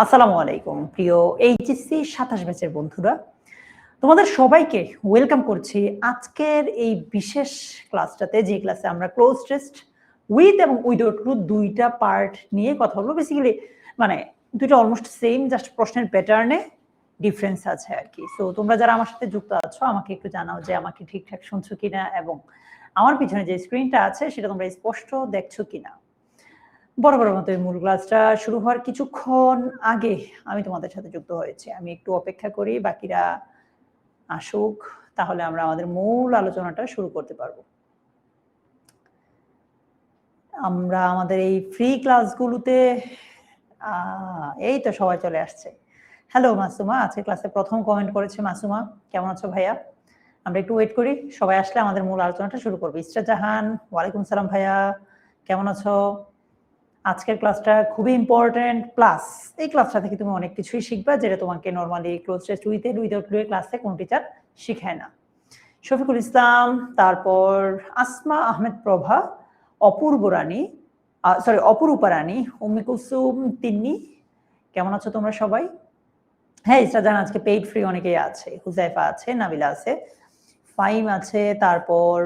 আসসালামু আলাইকুম প্রিয় এইচএসসি ২৭ ব্যাচের বন্ধুরা, তোমাদের সবাইকে ওয়েলকাম করছি আজকের এই বিশেষ ক্লাসটাতে, যে ক্লাসে আমরা ক্লোজ টেস্ট উইথ এবং উইদাউট ক্লু দুইটা পার্ট নিয়ে কথা বলবো। বেসিক্যালি মানে দুইটা অলমোস্ট সেম, জাস্ট প্রশ্নের প্যাটার্নে ডিফারেন্স আছে আর কি। সো তোমরা যারা আমার সাথে যুক্ত আছো আমাকে একটু জানাও যে আমাকে ঠিকঠাক শুনছো কিনা এবং আমার পিছনে যে স্ক্রিনটা আছে সেটা তোমরা স্পষ্ট দেখছো কিনা। বরাবরের মতো মূল ক্লাসটা শুরু হওয়ার কিছুক্ষণ আগে আমি তোমাদের সাথে যুক্ত হয়েছি। আমি একটু অপেক্ষা করি বাকিরা আসুক, তাহলে আমরা আমাদের মূল আলোচনাটা শুরু করতে পারবো। আমরা আমাদের এই ফ্রি ক্লাসগুলোতে এই তো সবাই চলে আসছে। হ্যালো মাসুমা, আজকে ক্লাসে প্রথম কমেন্ট করেছে মাসুমা। কেমন আছো ভাইয়া? আমরা একটু ওয়েট করি, সবাই আসলে আমাদের মূল আলোচনাটা শুরু করবো। ইসরা জাহান, ওয়ালাইকুম সালাম ভাইয়া, কেমন আছো? আজকের ক্লাসটা খুবই ইম্পর্টেন্ট, প্লাস এই ক্লাসটা থেকে তুমি অনেক কিছুই শিখবা যেটা তোমাকে normally cloze test without clue ক্লাসে কোনো টিচার শিখায় না। শফিকুল ইসলাম, তারপর আসমা আহমেদ প্রভা, অপরূপা রানী, উম্মি কুলসুম তিন্নি, কেমন আছো তোমরা সবাই? হ্যাঁ, ইসরাজান আজকে পেইড ফ্রি অনেকেই আছে, হুজাইফা আছে, নাবিলা আছে, ফাইম আছে, তারপর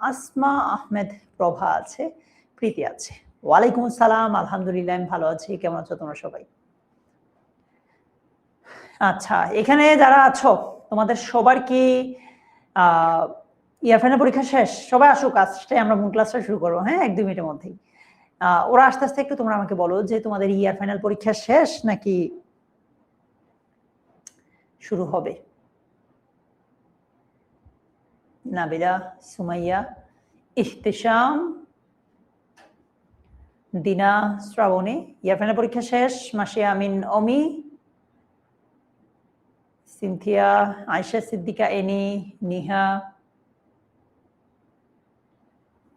আসমা আহমেদ প্রভা আছে, প্রীতি আছে। ওয়ালাইকুম আসসালাম, আলহামদুলিল্লাহ আমি ভালো আছি, কেমন আছো তোমরা সবাই? আচ্ছা, এখানে যারা আছো তোমাদের সবার কি ইয়ার ফাইনাল পরীক্ষা শেষ? সবাই আসুক, আজকে আমরা মূল ক্লাসটা শুরু করবো। হ্যাঁ, 1-2 মিনিটের মধ্যেই ওরা আস্তে আস্তে একটু তোমরা আমাকে বলো যে তোমাদের ইয়ার ফাইনাল পরীক্ষা শেষ নাকি শুরু হবে। নাবিলা, সুমাইয়া, ইহতিশাম, দিনা, শ্রাবণী, ইয়ার ফাইনাল পরীক্ষা শেষ। মাসিয়া আমিন, অমি, সিনথিয়া, আয়েশা সিদ্দিকা, এনি, নিহা,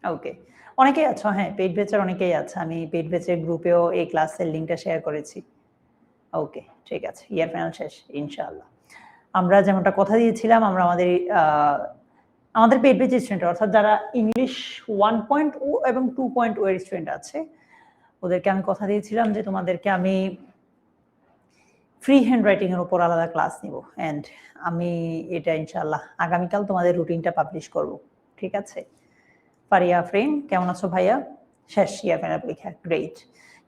ওকে, অনেকেই আছো। হ্যাঁ, পেইড ব্যাচের অনেকেই আছে, আমি পেইড ব্যাচের গ্রুপেও এই ক্লাসের লিঙ্কটা শেয়ার করেছি। ওকে, ঠিক আছে, ইয়ার ফাইনাল শেষ ইনশাআল্লাহ। আমরা যেমনটা কথা দিয়েছিলাম, আমরা আমাদের পেইড ব্যাচের স্টুডেন্ট অর্থাৎ যারা ইংলিশ 1.0 এবং 2.0 এর স্টুডেন্ট আছে ওদেরকে আমি কথা দিয়েছিলাম যে তোমাদেরকে আমি ফ্রি হ্যান্ড রাইটিং এর উপর আলাদা ক্লাস নিব, এন্ড আমি এটা ইনশাআল্লাহ আগামীকাল তোমাদের রুটিনটা পাবলিশ করব। ঠিক আছে? ফারিয়া আফরিন, কেমন আছো ভাইয়া? শেষ ইয়ার ফাইনাল পরীক্ষা, গ্রেট।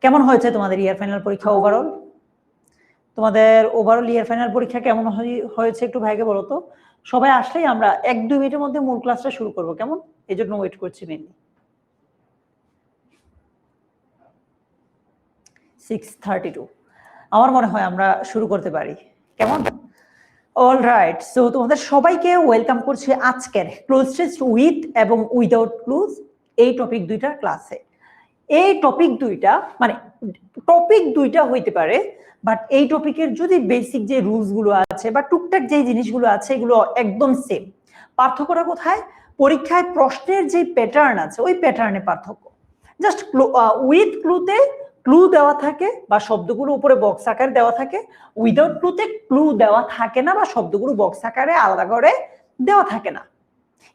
কেমন হয়েছে তোমাদের ইয়ার ফাইনাল পরীক্ষা ওভারঅল? তোমাদের ওভারঅল ইয়ার ফাইনাল পরীক্ষা কেমন হয়েছে একটু ভাইকে বলো তো। সবাই আসলেই আমরা 1-2 মিনিটের মধ্যে মূল ক্লাসটা শুরু করব, কেমন? এই জন্য ওয়েট করছি মেনলি। 6:32 আমার মনে হয় আমরা শুরু করতে পারি, কেমন? অলরাইট, সো তোমাদের সবাইকে ওয়েলকাম করছি আজকের ক্লোজ টেস্ট উইথ এবং উইদাউট ক্লুজ এই টপিক দুইটার ক্লাসে। এই টপিক দুইটা হইতে পারে, বাট এই টপিকের যদি বেসিক যে রুলস গুলো আছে বা টুকটাক যে জিনিসগুলো আছে এগুলো একদম সেম। পার্থক্যটা কোথায়? পরীক্ষায় প্রশ্নের যে প্যাটার্ন আছে ওই প্যাটার্নে পার্থক্য। জাস্ট উইথ ক্লুতে ক্লু দেওয়া থাকে বা শব্দগুলো উপরে বক্স আকারে দেওয়া থাকে, উইদাউট ক্লুতে ক্লু দেওয়া থাকে না বা শব্দগুলো বক্স আকারে আলাদা করে দেওয়া থাকে না।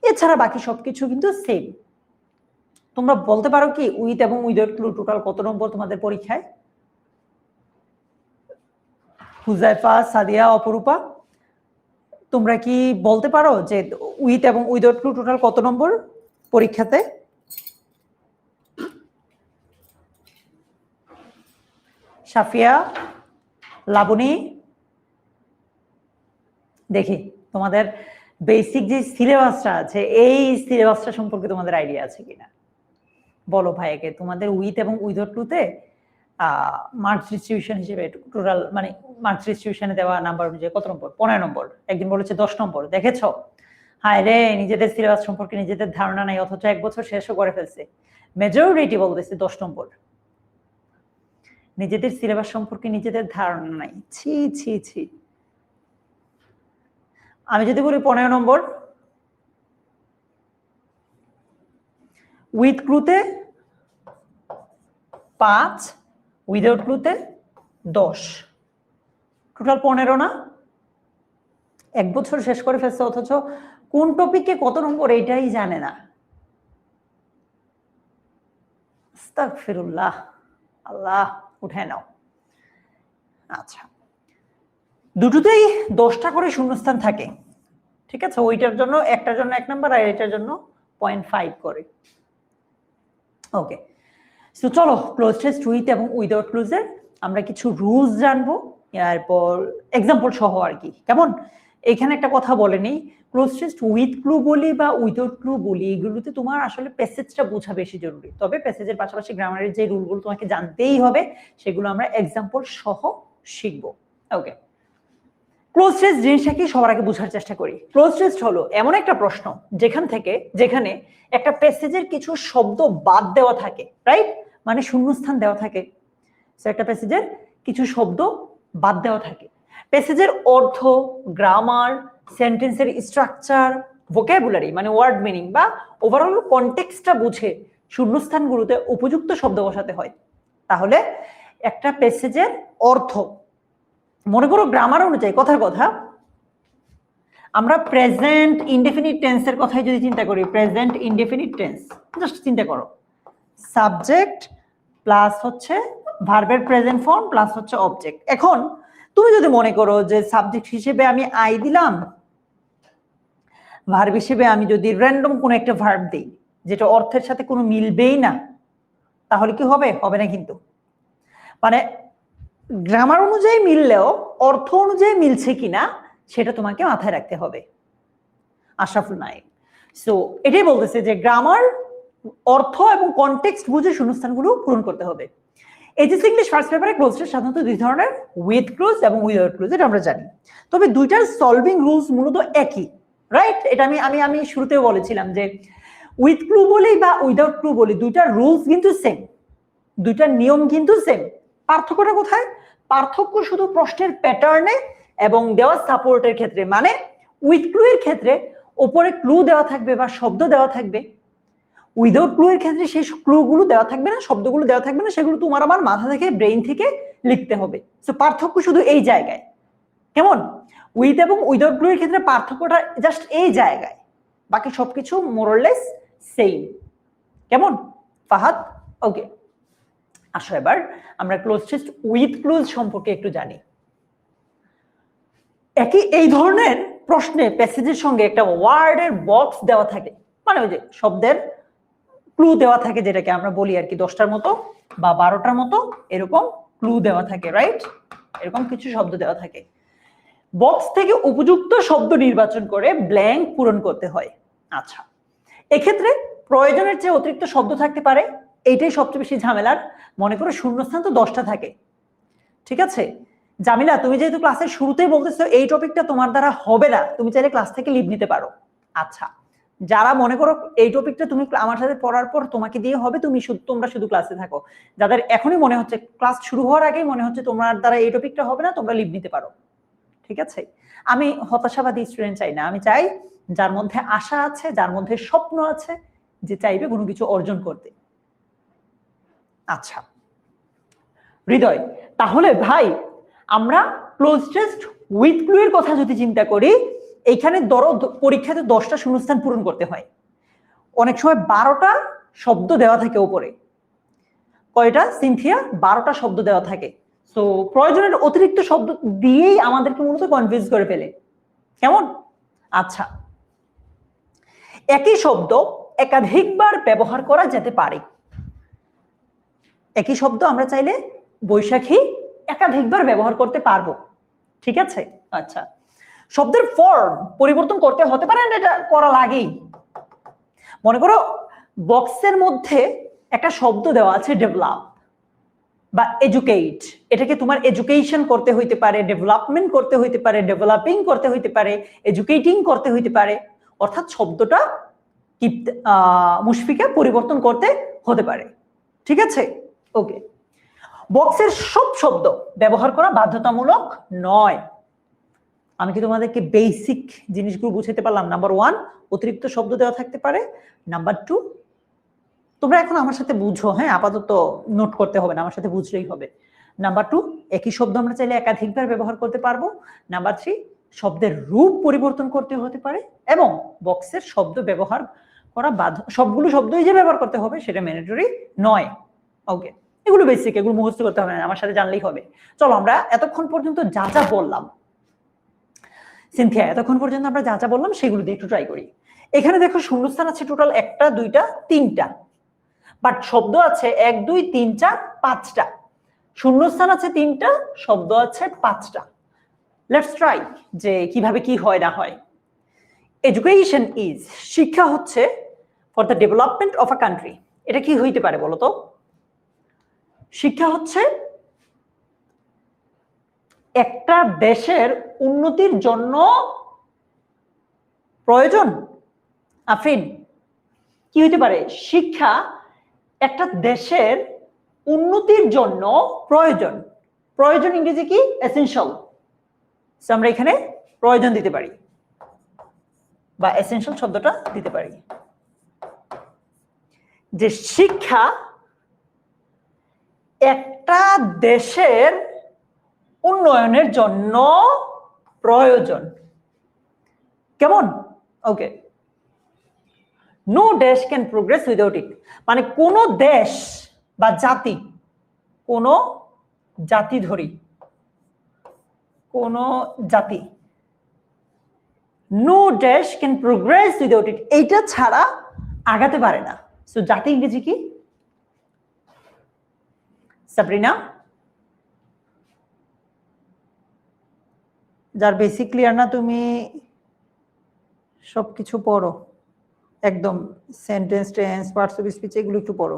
এছাড়া বাকি সবকিছু কিন্তু সেম। তোমরা বলতে পারো কি উইথ এবং উইদাউট ক্লু টোটাল কত নম্বর তোমাদের পরীক্ষায়? হুজাইফা, সাদিয়া, অপরূপা, তোমরা কি বলতে পারো যে উইথ এবং উইদাউট ক্লু টোটাল কত নম্বর পরীক্ষাতে? সাফিয়া, লাবণী, দেখি তোমাদের বেসিক যে সিলেবাসটা আছে এই সিলেবাসটা সম্পর্কে তোমাদের আইডিয়া আছে কিনা বলো ভাইয়াকে। তোমাদের উইথ এবং উইদাউট ক্লুতে মার্কস ডিস্ট্রিবিউশন হিসেবে টোটাল মানে মার্কস ডিস্ট্রিবিউশনে দেওয়া নাম্বার অনুযায়ী কত নম্বর? 15 নম্বর। একদিন বলেছে 10 নম্বর, দেখেছো? হায় রে, নিজেদের সিলেবাস সম্পর্কে নিজেদের ধারণা নাই, অথচ 1 বছর শেষও করে ফেলছে। মেজরিটি বলতেছে 10 নম্বর। নিজেদের সিলেবাস সম্পর্কে নিজেদের ধারণা নাই, ছি ছি ছি। আমি যদি বলি 15 নম্বর, উইথ ক্লুতে 5, উইদাউট ক্লুতে 10, টোটাল 15 না? 1 বছর শেষ করে ফেলছে অথচ কোন টপিকে কত নম্বর এইটাই জানে না। আস্তাগফিরুল্লাহ, আল্লাহ উঠায় নাও। আচ্ছা, দুটোতেই 10টা করে শূন্যস্থান থাকে, ঠিক আছে? ওইটার জন্য একটার জন্য 1 নাম্বার আর এটার জন্য 0.5 করে। ওকে, সো চলো ক্লোজ টেস্ট উইথ এবং উইদাউট ক্লোজের আমরা কিছু রুলস জানবো, এরপর এক্সাম্পল সহ আর কি। কেমন? এখানে একটা কথা বলে নেই, ক্লোজ টেস্ট উইথ ক্লু বলি বা উইদাউট ক্লু বলি, এগুলোতে তোমার আসলে প্যাসেজটা বোঝা বেশি জরুরি। তবে প্যাসেজের পাশাপাশি গ্রামারের যে রুলগুলো তোমাকে জানতেই হবে সেগুলো আমরা এক্সাম্পল সহ শিখবো। ওকে, ক্লোজ টেস্ট জিনিসটা কি সবার আগে বোঝার চেষ্টা করি। ক্লোজ টেস্ট হলো এমন একটা প্রশ্ন যেখানে একটা প্যাসেজের কিছু শব্দ বাদ দেওয়া থাকে, রাইট? মানে শূন্যস্থান দেওয়া থাকে। একটা প্যাসেজের কিছু শব্দ বাদ দেওয়া থাকে। প্যাসেজের অর্থ, গ্রামার, সেন্টেন্সের স্ট্রাকচার, ভোকাবুলারি মানে ওয়ার্ড মিনিং বা ওভারঅল কনটেক্সটটা বুঝে শূন্যস্থানগুলোতে উপযুক্ত শব্দ বসাতে হয়। তাহলে একটা প্যাসেজের অর্থ, মনে করো গ্রামার অনুযায়ী কথার কথা, আমরা প্রেজেন্ট ইনডেফিনিট টেন্সের কথাই যদি চিন্তা করি, প্রেজেন্ট ইনডেফিনিট টেন্স, জাস্ট চিন্তা করো, সাবজেক্ট প্লাস হচ্ছে ভার্বের প্রেজেন্ট ফর্ম প্লাস হচ্ছে অবজেক্ট। এখন তুমি যদি মনে করো যে সাবজেক্ট হিসেবে আমি আই দিলাম, ভার্ব হিসেবে আমি যদি র্যান্ডম কোনো একটা ভার্ব দিই যেটা অর্থের সাথে কোনো মিলবেই না, তাহলে কি হবে? হবে না কিন্তু। মানে গ্রামার অনুযায়ী মিললেও অর্থ অনুযায়ী মিলছে কিনা সেটা তোমাকে মাথায় রাখতে হবে। আশরাফুল নাইক। সো এটাই বলতেছে যে গ্রামার, অর্থ এবং কনটেক্সট বুঝে শূন্যস্থানগুলো পূরণ করতে হবে। এইচএসসি ইংলিশ ফার্স্ট পেপারে ক্লোজ টেস্ট সাধারণত দুই ধরনের, উইথ ক্লোজ এবং উইদাউট ক্লোজ, এটা আমরা জানি। তবে দুইটার সলভিং রুলস মূলত একই, রাইট? এটা আমি শুরুতেও বলেছিলাম যে উইথ ক্লু বলি বা উইদাউট ক্লু বলি, দুইটার রুলস কিন্তু সেম, দুইটার নিয়ম কিন্তু সেম। পার্থক্যটা কোথায়? পার্থক্য শুধু প্রশ্নের প্যাটার্নে এবং দেওয়া সাপোর্টের ক্ষেত্রে। মানে উইথ ক্লু এর ক্ষেত্রে উপরে ক্লু দেওয়া থাকবে বা শব্দ দেওয়া থাকবে, উইদাউট ক্লু এর ক্ষেত্রে সেই ক্লুগুলো দেওয়া থাকবে না, শব্দগুলো দেওয়া থাকবে না, সেগুলো তোমার আমার মাথা থেকে, ব্রেইন থেকে লিখতে হবে। সো পার্থক্য শুধু এই জায়গায়। কেমন? উইথ এবং উইদাউট ক্লু এর ক্ষেত্রে পার্থক্যটা জাস্ট এই জায়গায়, বাকি সবকিছু মোরলেস সেম। কেমন ফাহাদ? ওকে, আসো এবার আমরা ক্লোজ টেস্ট উইথ ক্লুজ সম্পর্কে একটু জানি। এই ধরনের প্রশ্নে প্যাসেজের সঙ্গে একটা ওয়ার্ডের বক্স দেওয়া থাকে, মানে ওই যে শব্দের ক্লু দেওয়া থাকে, যেটাকে আমরা বলি আর কি 10টার মতো বা 12টার মতো এরকম ক্লু দেওয়া থাকে, রাইট? এরকম কিছু শব্দ দেওয়া থাকে। বক্স থেকে উপযুক্ত শব্দ নির্বাচন করে ব্ল্যাঙ্ক পূরণ করতে হয়। আচ্ছা, এক্ষেত্রে প্রয়োজনের চেয়ে অতিরিক্ত শব্দ থাকতে পারে, এইটাই সবচেয়ে বেশি ঝামেলার। মনে করো শূন্যস্থান তো 10টা থাকে, ঠিক আছে? জামিলা, তুমি যেহেতু ক্লাসের শুরুতেই বলতেছো এই টপিকটা তোমার দ্বারা হবে না, তুমি চাইলে ক্লাস থেকে লিভ নিতে পারো। আচ্ছা, যারা মনে করো এই টপিকটা তুমি আমার সাথে পড়ার পর তোমাকে দিয়ে হবে, তোমরা শুধু ক্লাসে থাকো, যাদের এখনই মনে হচ্ছে ক্লাস শুরু হওয়ার আগেই মনে হচ্ছে তোমার দ্বারা এই টপিকটা হবে না, তোমরা লিভ নিতে পারো, ঠিক আছে? আমি হতাশাবাদী স্টুডেন্ট চাই না, আমি চাই যার মধ্যে আশা আছে, যার মধ্যে স্বপ্ন আছে, যে চাইবে কোনো কিছু অর্জন করতে। আচ্ছা হৃদয়, তাহলে ভাই আমরা ক্লোজ টেস্ট উইথ ক্লু এর কথা যদি চিন্তা করি, এইখানে ধরো পরীক্ষাতে 10টা শূন্যস্থান পূরণ করতে হয়, অনেক সময় 12টা শব্দ দেওয়া থাকে উপরে। কয়টা সিনথিয়া? 12টা শব্দ দেওয়া থাকে। সো প্রয়োজনের অতিরিক্ত শব্দ দিয়েই আমাদেরকে মূলত কনফিউজ করে ফেলে। কেমন? আচ্ছা, একই শব্দ একাধিকবার ব্যবহার করা যেতে পারে। একই শব্দ আমরা চাইলে বৈশাখী একাধিকবার ব্যবহার করতে পারবো, ঠিক আছে? আচ্ছা, শব্দের ফর্ম পরিবর্তন করতে হতে পারে, এটা করা লাগেই। মনে করো বক্সের মধ্যে একটা শব্দ দেওয়া আছে ডেভেলপ বা এডুকেট, এটাকে তোমার এডুকেশন করতে হইতে পারে, ডেভেলপমেন্ট করতে হইতে পারে, ডেভেলপিং করতে হইতে পারে, এডুকেটিং করতে হইতে পারে, অর্থাৎ শব্দটা কি মুশফিকা পরিবর্তন করতে হতে পারে, ঠিক আছে? ওকে, বক্সের সব শব্দ ব্যবহার করা বাধ্যতামূলক নয়। আমি কি তোমাদেরকে বেসিক জিনিসগুলো বুঝাতে পারলাম? নাম্বার 1, অতিরিক্ত শব্দ দেওয়া থাকতে পারে। নাম্বার 2, তোমরা এখন আমার সাথে বুঝো, হ্যাঁ, আপাতত নোট করতে হবে না, আমার সাথে বুঝলেই হবে। নাম্বার 2, একই শব্দ আমরা চাইলে একাধিকবার ব্যবহার করতে পারবো। নাম্বার 3, শব্দের রূপ পরিবর্তন করতে হতে পারে এবং বক্সের শব্দ ব্যবহার করা সবগুলো শব্দই যে ব্যবহার করতে হবে সেটা ম্যান্ডেটরি নয়। ওকে, এগুলো বেসিক, এগুলো মুখস্থ করতে হবে না, আমার সাথে জানলেই হবে। চলো আমরা এতক্ষণ পর্যন্ত যা যা বললাম, সিনথিয়া এতক্ষণ পর্যন্ত আমরা যা যা বললাম সেগুলো দিয়ে একটু ট্রাই করি। এখানে দেখো শূন্যস্থান আছে টোটাল 1টা 2টা 3টা, বাট শব্দ আছে 1 2 3 4 5টা, শূন্যস্থান আছে 3টা, শব্দ আছে 5টা। লেটস ট্রাই যে কিভাবে কি হয় না হয়। এডুকেশন ইজ, শিক্ষা হচ্ছে for the development of a country. এটা কি হইতে পারে বলো তো? শিক্ষা হচ্ছে একটা দেশের উন্নতির জন্য প্রয়োজন। আফরিন, কি হইতে পারে? শিক্ষা একটা দেশের উন্নতির জন্য প্রয়োজন। প্রয়োজন ইংরেজি কি? এসেনশিয়াল। সো আমরা এখানে প্রয়োজন দিতে পারি বা এসেনশিয়াল শব্দটা দিতে পারি, যে শিক্ষা একটা দেশের উন্নয়নের জন্য প্রয়োজন। কেমন? ওকে। নো দেশ ক্যান প্রোগ্রেস উইদাউট ইট, মানে কোন দেশ বা জাতি, কোন জাতি ধরি, কোন জাতি, নো দেশ ক্যান প্রোগ্রেস উইদাউট ইট, এইটা ছাড়া আগাতে পারে না। সো জাতি ইংরেজি কি? সাবরিনা, যার বেসিক ক্লিয়ার না তুমি সবকিছু পড়ো, একদম sentence tense parts of speech এগুলো একটু পড়ো।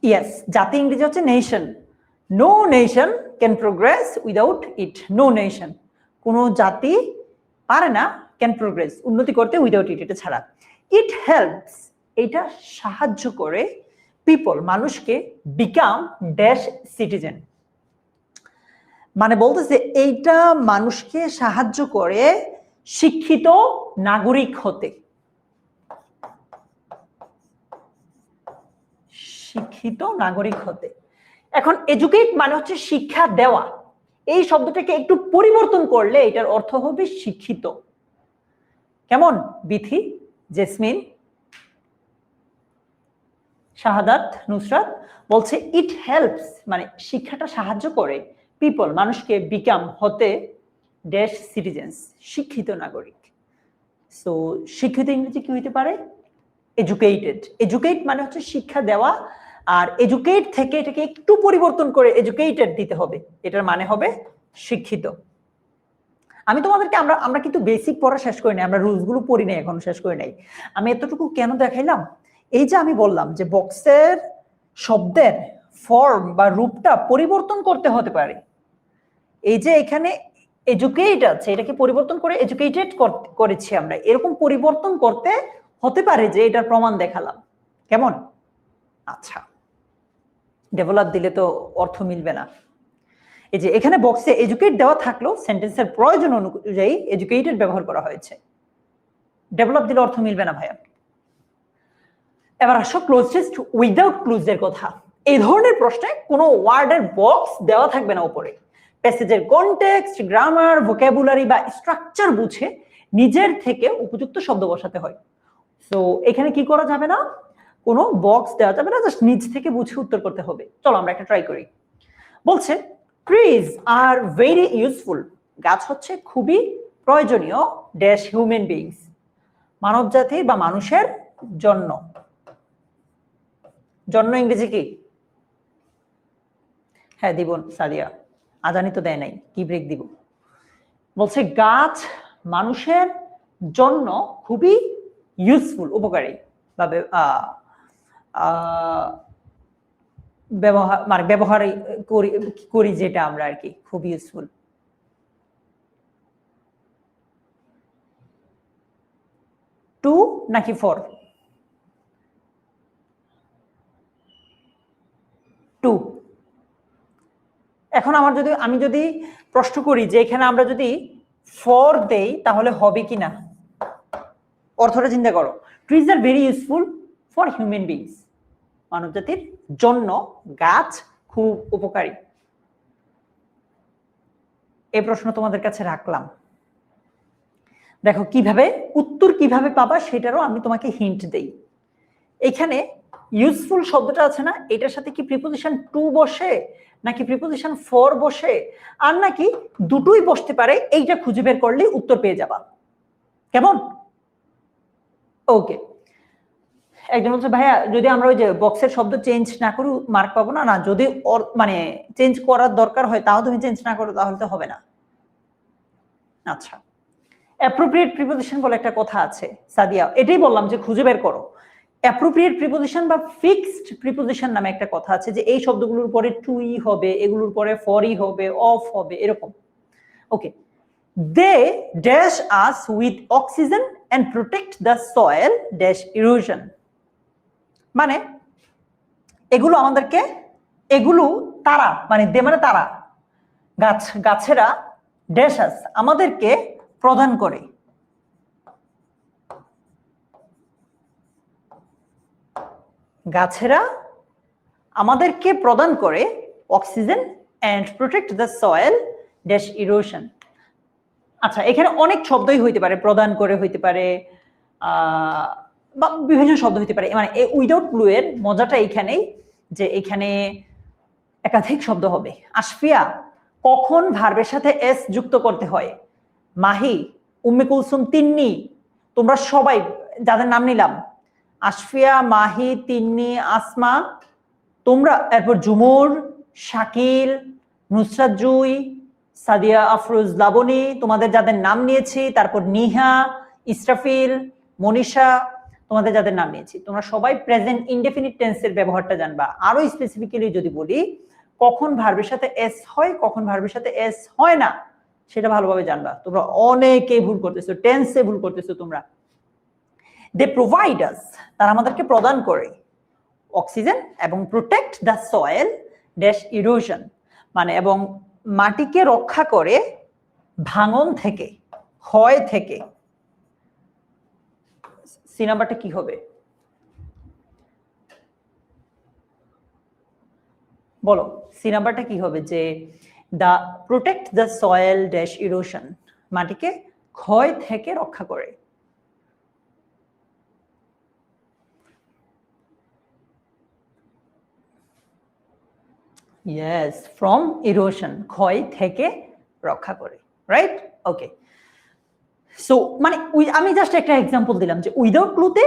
ইয়েস, জাতি ইংরেজি হচ্ছে nation. No nation can progress without it. No nation, কোনো জাতি পারে না ক্যান প্রোগ্রেস, উন্নতি করতে উইদাউট ইট, এটা ছাড়া। ইট হেল্পস, এটা সাহায্য করে পিপল, মানুষকে, বিকাম ড্যাশ সিটিজেন, মানে বলতেছে এইটা মানুষকে সাহায্য করে শিক্ষিত নাগরিক হতে। শিক্ষিত নাগরিক হতে। এখন এডুকেট মানে হচ্ছে শিক্ষা দেওয়া, এই শব্দটাকে একটু পরিবর্তন করলে এটার অর্থ হবে শিক্ষিত। কেমন? বিথি, জেসমিন, শাহাদাত, নুসরাত বলছে ইট হেল্পস, মানে শিক্ষাটা সাহায্য করে পিপল, মানুষকে, বিকাম হতে ড্যাশ সিটিজেন্স, শিক্ষিত নাগরিক। সো শিক্ষিত ইংরেজি কি হইতে পারে? এডুকেটেড। এডুকেট মানে হচ্ছে শিক্ষা দেওয়া, আর এডুকেট থেকে এটাকে একটু পরিবর্তন করে এডুকেটেড দিতে হবে, এটার মানে হবে শিক্ষিত। আমি তোমাদেরকে আমরা কিন্তু বেসিক পড়া শেষ করি নাই, আমরা রুলস গুলো পড়ি নাই, এখনো শেষ করি নাই। আমি এতটুকু কেন দেখাইলাম? এই যে আমি বললাম যে বক্সের শব্দের ফর্ম বা রূপটা পরিবর্তন করতে হতে পারে। এই যে এখানে এডুকেট আছে, এটাকে পরিবর্তন করে এডুকেটেড করেছি আমরা, এরকম পরিবর্তন করতে হতে পারে যে এটার প্রমাণ দেখালাম। কেমন? আচ্ছা, ডেভেলপ দিলে তো অর্থ মিলবে না। এই যে এখানে বক্সে এডুকেট দেওয়া থাকলেও সেন্টেন্সের প্রয়োজন অনুযায়ী এডুকেটেড ব্যবহার করা হয়েছে, ডেভেলপ দিলে অর্থ মিলবে না ভাইয়া। এবার আসো ক্লোজেস্ট উইদাউট ক্লুজের কথা। এই ধরনের প্রশ্নে কোনো ওয়ার্ডের বক্স দেওয়া থাকবে না উপরে। প্যাসেজের কনটেক্সট, গ্রামার, ভোকাবুলারি বা স্ট্রাকচার বুঝে নিজের থেকে উপযুক্ত শব্দ বসাতে হয়। তো এখানে কি করা যাবে না? কোনো বক্স দেওয়া যাবে না, জাস্ট নিজ থেকে বুঝে উত্তর করতে হবে। চলো আমরা একটা ট্রাই করি। বলছে ট্রিজ আর ভেরি ইউজফুল, গাছ হচ্ছে খুবই প্রয়োজনীয় ড্যাশ হিউম্যান বিংস, মানব জাতি বা মানুষের জন্য। জন্য ইংরেজি কি? হ্যাঁ দিব সাদিয়া, আজানি তো দেয় নাই, কি ব্রেক দিব? বলছে গাছ মানুষের জন্য খুবই ইউজফুল, উপকারী, বা ব্যবহার, মানে ব্যবহার করি যেটা আমরা আর কি, খুব ইউজফুল। টু নাকি ফর? টু। এখন আমি যদি প্রশ্ন করি যে এখানে আমরা যদি ফর দেই তাহলে হবে কি না? অর্থটা চিন্তা করো। Trees are very useful for human beings, মানব জাতির জন্য গাছ খুব উপকারী। এই প্রশ্ন তোমাদের কাছে রাখলাম। দেখো কিভাবে উত্তর কিভাবে পাবা সেটারও আমি তোমাকে হিন্ট দেই। এখানে ইউজফুল শব্দটা আছে না, এটার সাথে কি প্রিপোজিশন টু বসে নাকি প্রিপোজিশন ফর বসে, আর নাকি দুটোই বসতে পারে, এইটা খুঁজে বের করলে উত্তর পেয়ে যাবা। কেমন? ওকে। একজন বলছে ভাইয়া যদি আমরা ওই যে বক্সের শব্দ চেঞ্জ না করি মার্ক পাবো না? না, যদি মানে চেঞ্জ করার দরকার হয় তাও তুমি চেঞ্জ না করো তাহলে তো হবে না। আচ্ছা, অ্যাপ্রোপ্রিয়েট প্রিপোজিশন বলে একটা কথা আছে সাদিয়া, এটাই বললাম যে খুঁজে বের করো। অ্যাপ্রোপ্রিয়েট প্রিপোজিশন বা ফিক্সড প্রিপোজিশন নামে একটা কথা আছে, যে এই শব্দগুলোর পরে টুই হবে, এগুলোর পরে ফরই হবে, অফ হবে, এরকম। Okay, they dash us with oxygen and protect the soil dash erosion. মানে এগুলো আমাদেরকে, এগুলো তারা, মানে দে মানে তারা, গাছেরা ড্যাশ আস আমাদেরকে প্রদান করে, গাছেরা আমাদেরকে প্রদান করে oxygen and protect the soil dash erosion. আচ্ছা, এখানে অনেক শব্দই হইতে পারে, প্রদান করে হইতে পারে, বা বিভিন্ন শব্দ হইতে পারে। মানে উইদাউট ক্লু এর মজাটা এইখানেই যে এখানে একাধিক শব্দ হবে। আশফিয়া, কখন ভার্বের সাথে এস যুক্ত করতে হয়? মাহি, উম্মে কুলসুম, তিন্নি, তোমরা সবাই যাদের নাম নিলাম, আশফিয়া, মাহি, তিন্নি, আসমা, তোমরা, এরপর জুমুর, শাকিল, নুসরাত জুই, সাদিয়া আফরোজ, লাবণী, তোমাদের যাদের নাম নিয়েছি, তারপর নিহা, ইসরাফিল, মনীষা, তোমাদের যাদের নাম নিয়েছি, তোমরা সবাই প্রেজেন্ট ইনডেফিনিট টেন্সের ব্যবহারটা জানবা। আরো স্পেসিফিক্যালি যদি বলি, কখন ভার্বের সাথে এস হয়, কখন ভার্বের সাথে এস হয় না, সেটা ভালোভাবে জানবা। তোমরা অনেকেই ভুল করতেছো, টেন্সে ভুল করতেছো তোমরা। দে প্রোভাইড আস, তারা আমাদেরকে প্রদান করে অক্সিজেন এবং protect the soil dash erosion, মানে এবং মাটিকে রক্ষা করে ভাঙন থেকে, ক্ষয় থেকে। সি নাম্বারটা কি হবে বলো? সি নাম্বারটা কি হবে? যে the protect the soil dash erosion, মাটিকে ক্ষয় থেকে রক্ষা করে। ইয়েস, ফ্রম ইরোশন, ক্ষয় থেকে রক্ষা করে, রাইট? ওকে, সো মানে আমি জাস্ট একটা এক্সাম্পল দিলাম যে উইদাউট ক্লুতে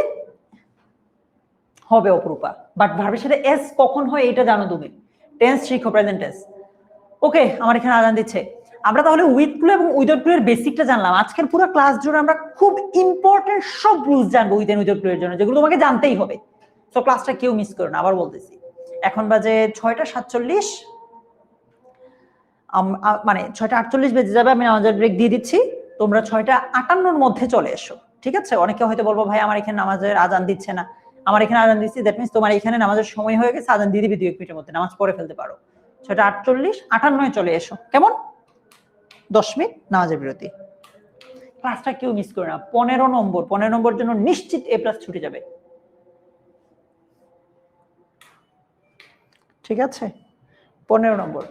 হবে অপরূপা, বাট ভার্বের সাথে এস কখন হয় এটা জানো তুমি, টেন্স শিখো, প্রেজেন্ট টেন্স। ওকে, আমার এখানে আজান দিচ্ছে। আমরা তাহলে উইথ ক্লু এবং উইদাউট ক্লু এর বেসিকটা জানলাম। আজকের পুরো ক্লাস জুড়ে আমরা খুব ইম্পর্টেন্ট সব রুলস জানবো উইথ এন্ড উইদাউট ক্লু এর জন্য, যেগুলো তোমাকে জানতেই হবে। সো ক্লাসটা কেউ মিস করো না, আবার বলতেছি। এখন বাজে 6:47, মানে 6:48 বেজে যাবে, আমি নামাজের ব্রেক দিয়ে দিচ্ছি। তোমরা 6:58 মধ্যে চলে এসো, ঠিক আছে? অনেকে হয়তো বলবো ভাই আমার এখানে নামাজের আজান দিচ্ছে না, আমার এখানে আজান দিচ্ছি, দ্যাট মিনস তোমার এখানে নামাজের সময় হয়ে গেছে, আজান দিয়ে দিবি 2-1 মিনিটের মধ্যে, নামাজ পড়ে ফেলতে পারো। 6:58 চলে এসো, কেমন? 10 মিনিট নামাজের বিরতি। ক্লাসটা কেউ মিস করে না। 15 নম্বর জন্য নিশ্চিত A+ ছুটে যাবে, ঠিক আছে? 15 নম্বর।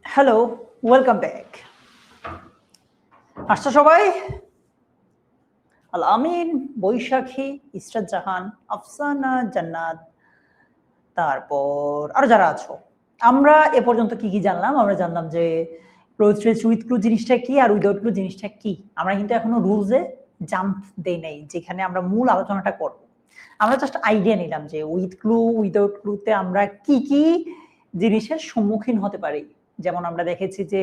Hello, welcome back. আসছো সবাই? আল আমিন, বৈশাখী, ইসরাত জাহান, আফসানা, জান্নাত, তারপর আরো যারা আছো। আমরা এ পর্যন্ত কি কি জানলাম? আমরা জানলাম যে উইথ ক্লু জিনিসটা কি আর উইদাউট ক্লু জিনিসটা কি। আমরা কিন্তু এখনো রুলসে জাম্প দেই নাই, যেখানে আমরা মূল আলোচনাটা করব। আমরা জাস্ট আইডিয়া নিলাম যে উইথ ক্লু উইদাউট ক্লুতে আমরা কি কি জিনিসের সম্মুখীন হতে পারি। যেমন আমরা দেখেছি যে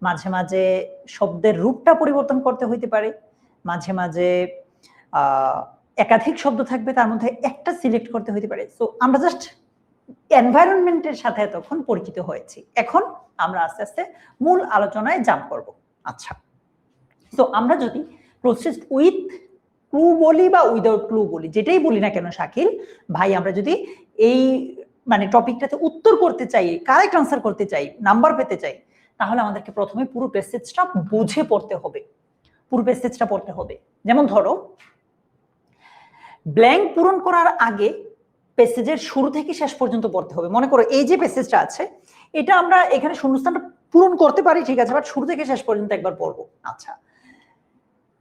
মাঝে মাঝে শব্দের রূপটা পরিবর্তন করতে হইতে পারে, মাঝে মাঝে একাধিক শব্দ থাকবে, তার মধ্যে একটা সিলেক্ট করতে হইতে পারে। সো আমরা জাস্ট এনভায়রনমেন্টের সাথে তখন পরিচিত হয়েছি। এখন আমরা আস্তে আস্তে মূল আলোচনায় জাম্প করব। আচ্ছা, তো আমরা যদি প্রসেসড উইথ ক্লু বলি বা উইদাউট ক্লু বলি, যেটাই বলি না কেন শাকিল ভাই, আমরা যদি এই মানে টপিকটাতে উত্তর করতে চাই, কারেক্ট আনসার করতে চাই, নাম্বার পেতে চাই, তাহলে আমাদেরকে প্রথমে পুরো প্যাসেজটা বুঝে পড়তে হবে, পুরো প্যাসেজটা পড়তে হবে। যেমন ধরো ব্ল্যাঙ্ক পূরণ করার আগে প্যাসেজের শুরু থেকে শেষ পর্যন্ত পড়তে হবে। মনে করো এই যে প্যাসেজটা আছে, এটা আমরা এখানে শূন্যস্থানটা পূরণ করতে পারি, ঠিক আছে, বাট শুরু থেকে শেষ পর্যন্ত একবার পড়বো। আচ্ছা,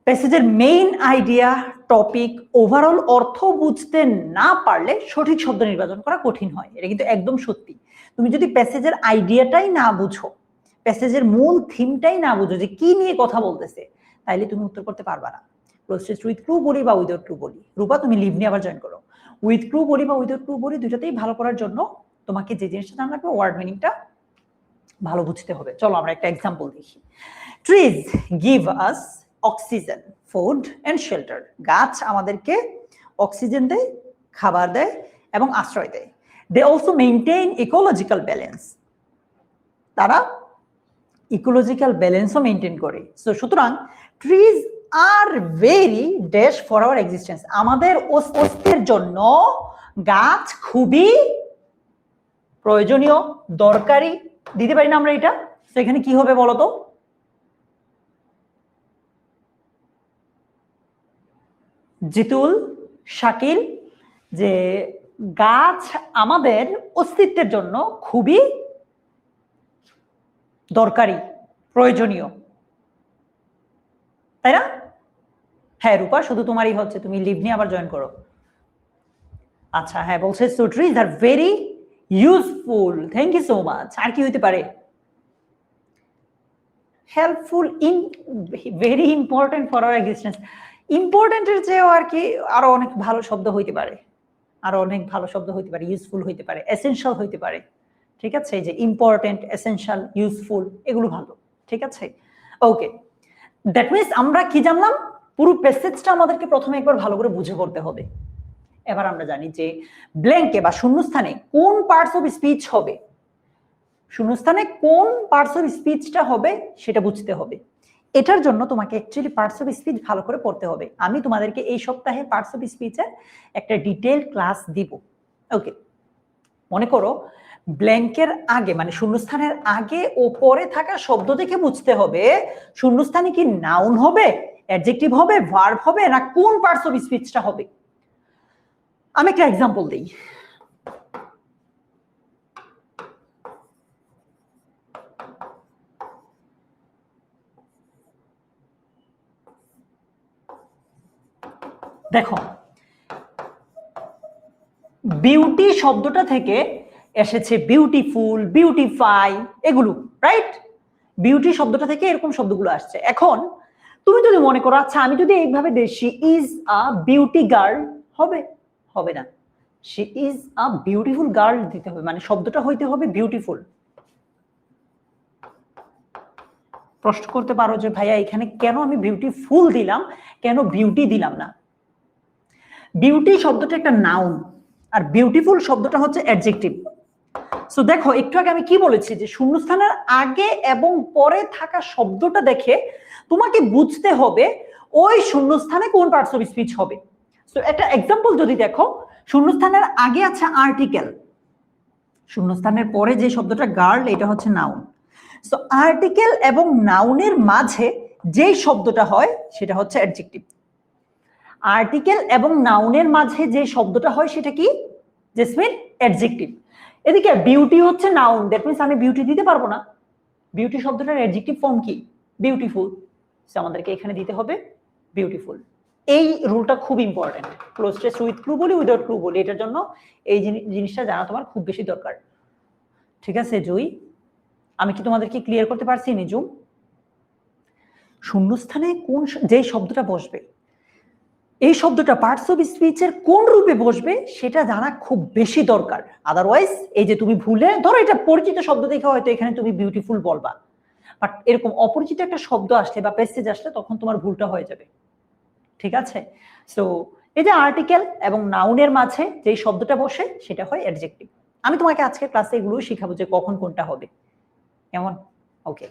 প্যাসেজের মেইন আইডিয়া, টপিক, ওভারঅল অর্থ বুঝতে না পারলে সঠিক শব্দ নির্বাচন করা কঠিন হয়। এটা কিন্তু একদম সত্যি। তুমি যদি প্যাসেজের আইডিয়াটাই না বুঝো, প্যাসেজের মূল থিমটাই না বুঝো যে কি নিয়ে কথা বলতেছে, তাইলে তুমি উত্তর করতে পারবা না। প্রসেস উইথ ক্লু বলি বা উইদাউট ক্লু বলি, রূপা তুমি লিভ নিয়ে আবার জয়েন করো। উইথ ক্লু বলি বা উইদাউট ক্লু বলি, দুটাতেই ভালো করার জন্য তোমাকে যে জিনিসটা জানা লাগবে, ওয়ার্ড মিনিংটা ভালো বুঝতে হবে। চলো আমরা একটা এক্সাম্পল দেখি। Trees give us oxygen, food and shelter. গাছ আমাদেরকে অক্সিজেন দেয়, খাবার দেয় এবং আশ্রয় দেয়। They also maintain ecological balance, তারা ইকোলজিক্যাল ব্যালেন্সও মেইনটেইন করে। সো সুতরাং trees are very dash for our existence, আমাদের অস্তিত্বের জন্য গাছ খুবই প্রয়োজনীয়, দরকারি। দিতে পারি না আমরা এটা? তো এখানে কি হবে বলতো? জিতুল, শাকিল, যে গাছ আমাদের অস্তিত্বের জন্য খুবই দরকারি, প্রয়োজনীয়, তাই না? হ্যাঁ রূপা, শুধু তোমারই হচ্ছে, তুমি লিভ নিয়ে আবার জয়েন করো। আচ্ছা হ্যাঁ, বলছে so trees are very useful, thank you so much. আর কি হইতে পারে? Helpful, in, very important for our existence. ইম্পর্টেন্টের চেয়েও আর কি আরো অনেক ভালো শব্দ হইতে পারে, আরো অনেক ভালো শব্দ হইতে পারে, ইউজফুল হইতে পারে, এসেনশিয়াল হইতে পারে। ঠিক আছে, এই যে ইম্পর্টেন্ট, এসেনশিয়াল, ইউজফুল, এগুলো ভালো। ঠিক আছে, ওকে। দ্যাট মিনস আমরা কি জানলাম? পুরো প্যাসেজটা আমাদেরকে প্রথমে একবার ভালো করে বুঝে পড়তে হবে। এবার আমরা জানি যে ব্ল্যাঙ্কে বা শূন্যস্থানে কোন পার্টস অফ স্পিচ হবে, শূন্যস্থানে কোন পার্টস অফ স্পিচটা হবে সেটা বুঝতে হবে। এটার জন্য তোমাকে অ্যাকচুয়ালি পার্টস অফ স্পিচ ভালো করে পড়তে হবে। আমি তোমাদেরকে এই সপ্তাহে পার্টস অফ স্পিচের একটা ডিটেইল ক্লাস দিব। ওকে, মনে করো ব্ল্যাঙ্কের আগে মানে শূন্যস্থানের আগে ও পরে থাকা শব্দ দেখে বুঝতে হবে শূন্যস্থানে কি নাউন হবে, অ্যাডজেক্টিভ হবে, ভার্ব হবে, না কোন পার্টস অফ স্পিচটা হবে। আমি একটা এক্সাম্পল দিই। দেখো, বিউটি শব্দটা থেকে এসেছে বিউটিফুল, বিউটিফাই, এগুলো, রাইট? বিউটি শব্দটা থেকে এরকম শব্দগুলো আসছে। এখন তুমি যদি মনে করো আচ্ছা আমি যদি এইভাবে দেই she is a beauty girl, হবে? হবে না। She is a beautiful girl দিতে হবে, মানে শব্দটা হইতে হবে বিউটিফুল। প্রশ্ন করতে পারো যে ভাইয়া এখানে কেন আমি বিউটিফুল দিলাম, কেন বিউটি দিলাম না? বিউটি শব্দটা একটা নাউন আর বিউটিফুল শব্দটা হচ্ছে অ্যাডজেক্টিভ। সো দেখো একটু আগে আমি কি বলেছি যে শূন্যস্থানের আগে এবং পরে থাকা শব্দটা দেখে তোমাকে বুঝতে হবে ওই শূন্যস্থানে কোন পার্টস অফ স্পিচ হবে। সো একটা এক্সাম্পল যদি দেখো, শূন্যস্থানের আগে আছে আর্টিকেল, শূন্যস্থানের পরে যে শব্দটা গার্ল, এটা হচ্ছে নাউন। সো আর্টিকেল এবং নাউনের মাঝে যে শব্দটা হয় সেটা হচ্ছে অ্যাডজেক্টিভ। আর্টিকেল এবং নাউনের মাঝে যে শব্দটা হয় সেটা কি? Jasmine, adjective. এদিকে বিউটি হচ্ছে নাউন, দ্যাট মিন্স আমি বিউটি দিতে পারবো না। বিউটি শব্দটার অ্যাডজেক্টিভ ফর্ম কি? বিউটিফুল। সো আমাদেরকে এখানে দিতে হবে বিউটিফুল। এই রুলটা খুব important. Cloze test with clue বলি, উইদাউট ক্লু বলি, এটার জন্য এই জিনিসটা জানা তোমার খুব বেশি দরকার। ঠিক আছে জুই, আমি কি তোমাদেরকে ক্লিয়ার করতে পারছি নিজুম? শূন্যস্থানে কোন যে শব্দটা বসবে, এই শব্দটা পার্টস অফ স্পিচের কোন রূপে বসবে সেটা জানা খুব বেশি দরকার। আদারওয়াইজ এই যে তুমি ভুলে ধরো এটা পরিচিত শব্দ দেখে হয়তো এখানে তুমি বিউটিফুল বলবা, বাট এরকম অপরিচিত একটা শব্দ আসলে বা প্যাসেজ আসলে তখন তোমার ভুলটা হয়ে যাবে। ঠিক আছে, সো এই যে আর্টিকেল এবং নাউনের মাঝে যে শব্দটা বসে সেটা হয় অ্যাডজেক্টিভ। আমি তোমাকে আজকের ক্লাসে এগুলো শিখাবো যে কখন কোনটা হবে, কেমন? ওকে,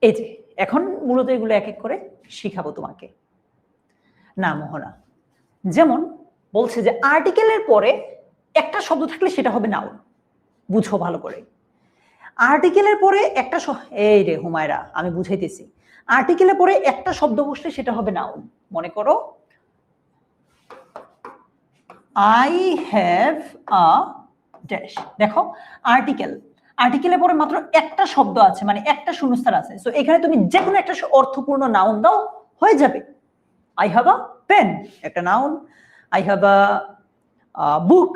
এই যে এখন মূলত এগুলো এক এক করে শিখাবো তোমাকে। না মোহনা, যেমন বলছে যে আর্টিকেলের পরে একটা শব্দ থাকলে সেটা হবে নাউন। বুঝো ভালো করে, আর্টিকেলের পরে একটা এই রে হুমায়রা আমি বুঝাইতেছি, আর্টিকেলের পরে একটা শব্দ বসলে সেটা হবে নাউন। মনে করো আই হ্যাভ আ ড্যাশ, দেখো আর্টিকেল, আর্টিকেলের পরে মাত্র একটা শব্দ আছে, মানে একটা শূন্যস্থান আছে। সো এখানে তুমি যে কোনো একটা অর্থপূর্ণ নাউন দাও, হয়ে যাবে। আই হ্যাভ আ পেন, একটা noun. I have a book,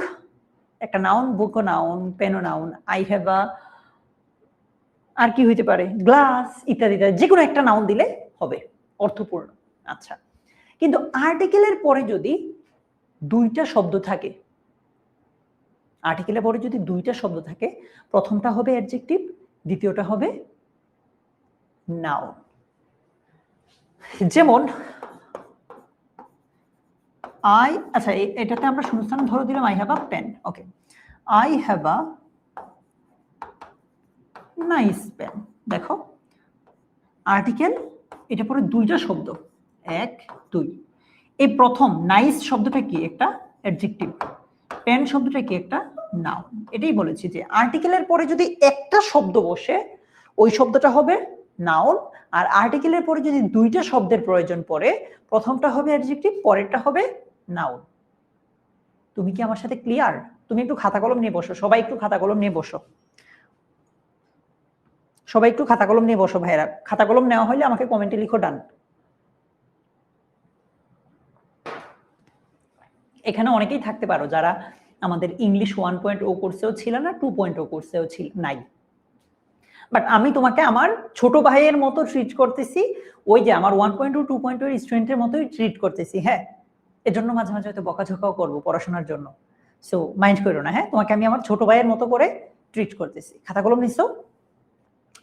একটা নাউন, বুকও নাউন, পেনও নাউন। আই হ্যাভ আ, আর কি হইতে পারে, গ্লাস, ইত্যাদি ইত্যাদি, যে কোনো একটা নাউন দিলে হবে, অর্থপূর্ণ। আচ্ছা, কিন্তু আর্টিকেলের পরে যদি দুইটা শব্দ থাকে, আর্টিকেলের পরে যদি দুইটা শব্দ থাকে, প্রথমটা হবে অ্যাডজেক্টিভ, দ্বিতীয়টা হবে নাউন। যেমন আই, আচ্ছা এটাতে আমরা শূন্যস্থান ধরে দিলাম I have a pen. Okay, I have a nice pen. দেখো আর্টিকেল, এটা পরে দুইটা শব্দ, এক দুই। এই প্রথম নাইস শব্দটা কি, একটা অ্যাডজেক্টিভ, পেন শব্দটা কি, একটা নাউন। এটাই বলেছি যে আর্টিকেলের পরে যদি একটা শব্দ বসে ওই শব্দটা হবে নাউন, আর আর্টিকেলের পরে যদি দুইটা শব্দের প্রয়োজন পড়ে, প্রথমটা হবে অ্যাডজেক্টিভ, পরেরটা হবে নাউন। তুমি কি আমার সাথে ক্লিয়ার? তুমি একটু খাতা কলম নিয়ে বসো, সবাই একটু খাতা কলম নিয়ে বসো, সবাই একটু খাতা কলম নিয়ে বসো ভাইরা। খাতা কলম নেওয়া হলে আমাকে কমেন্টে লিখো ডান। এখানে অনেকেই থাকতে পারো যারা আমাদের ইংলিশ 1.0 কোর্সেও ছিল না, 2.0 কোর্সেও ছিল নাই, বাট আমি তোমাকে আমার ছোট ভাইয়ের মতো ট্রিট করতেছি, ওই যে আমার 1.0 2.0 স্টুডেন্টের মতোই ট্রিট করতেছি। হ্যাঁ, এজন্য মাঝে মাঝে হয়তো বকাঝকাও করবো পড়াশোনার জন্য, সো মাইন্ড করো না। হ্যাঁ, তোমাকে আমি আমার ছোট ভাইয়ের মতো করে ট্রিট করতেছি। খাতা কলম নিছো?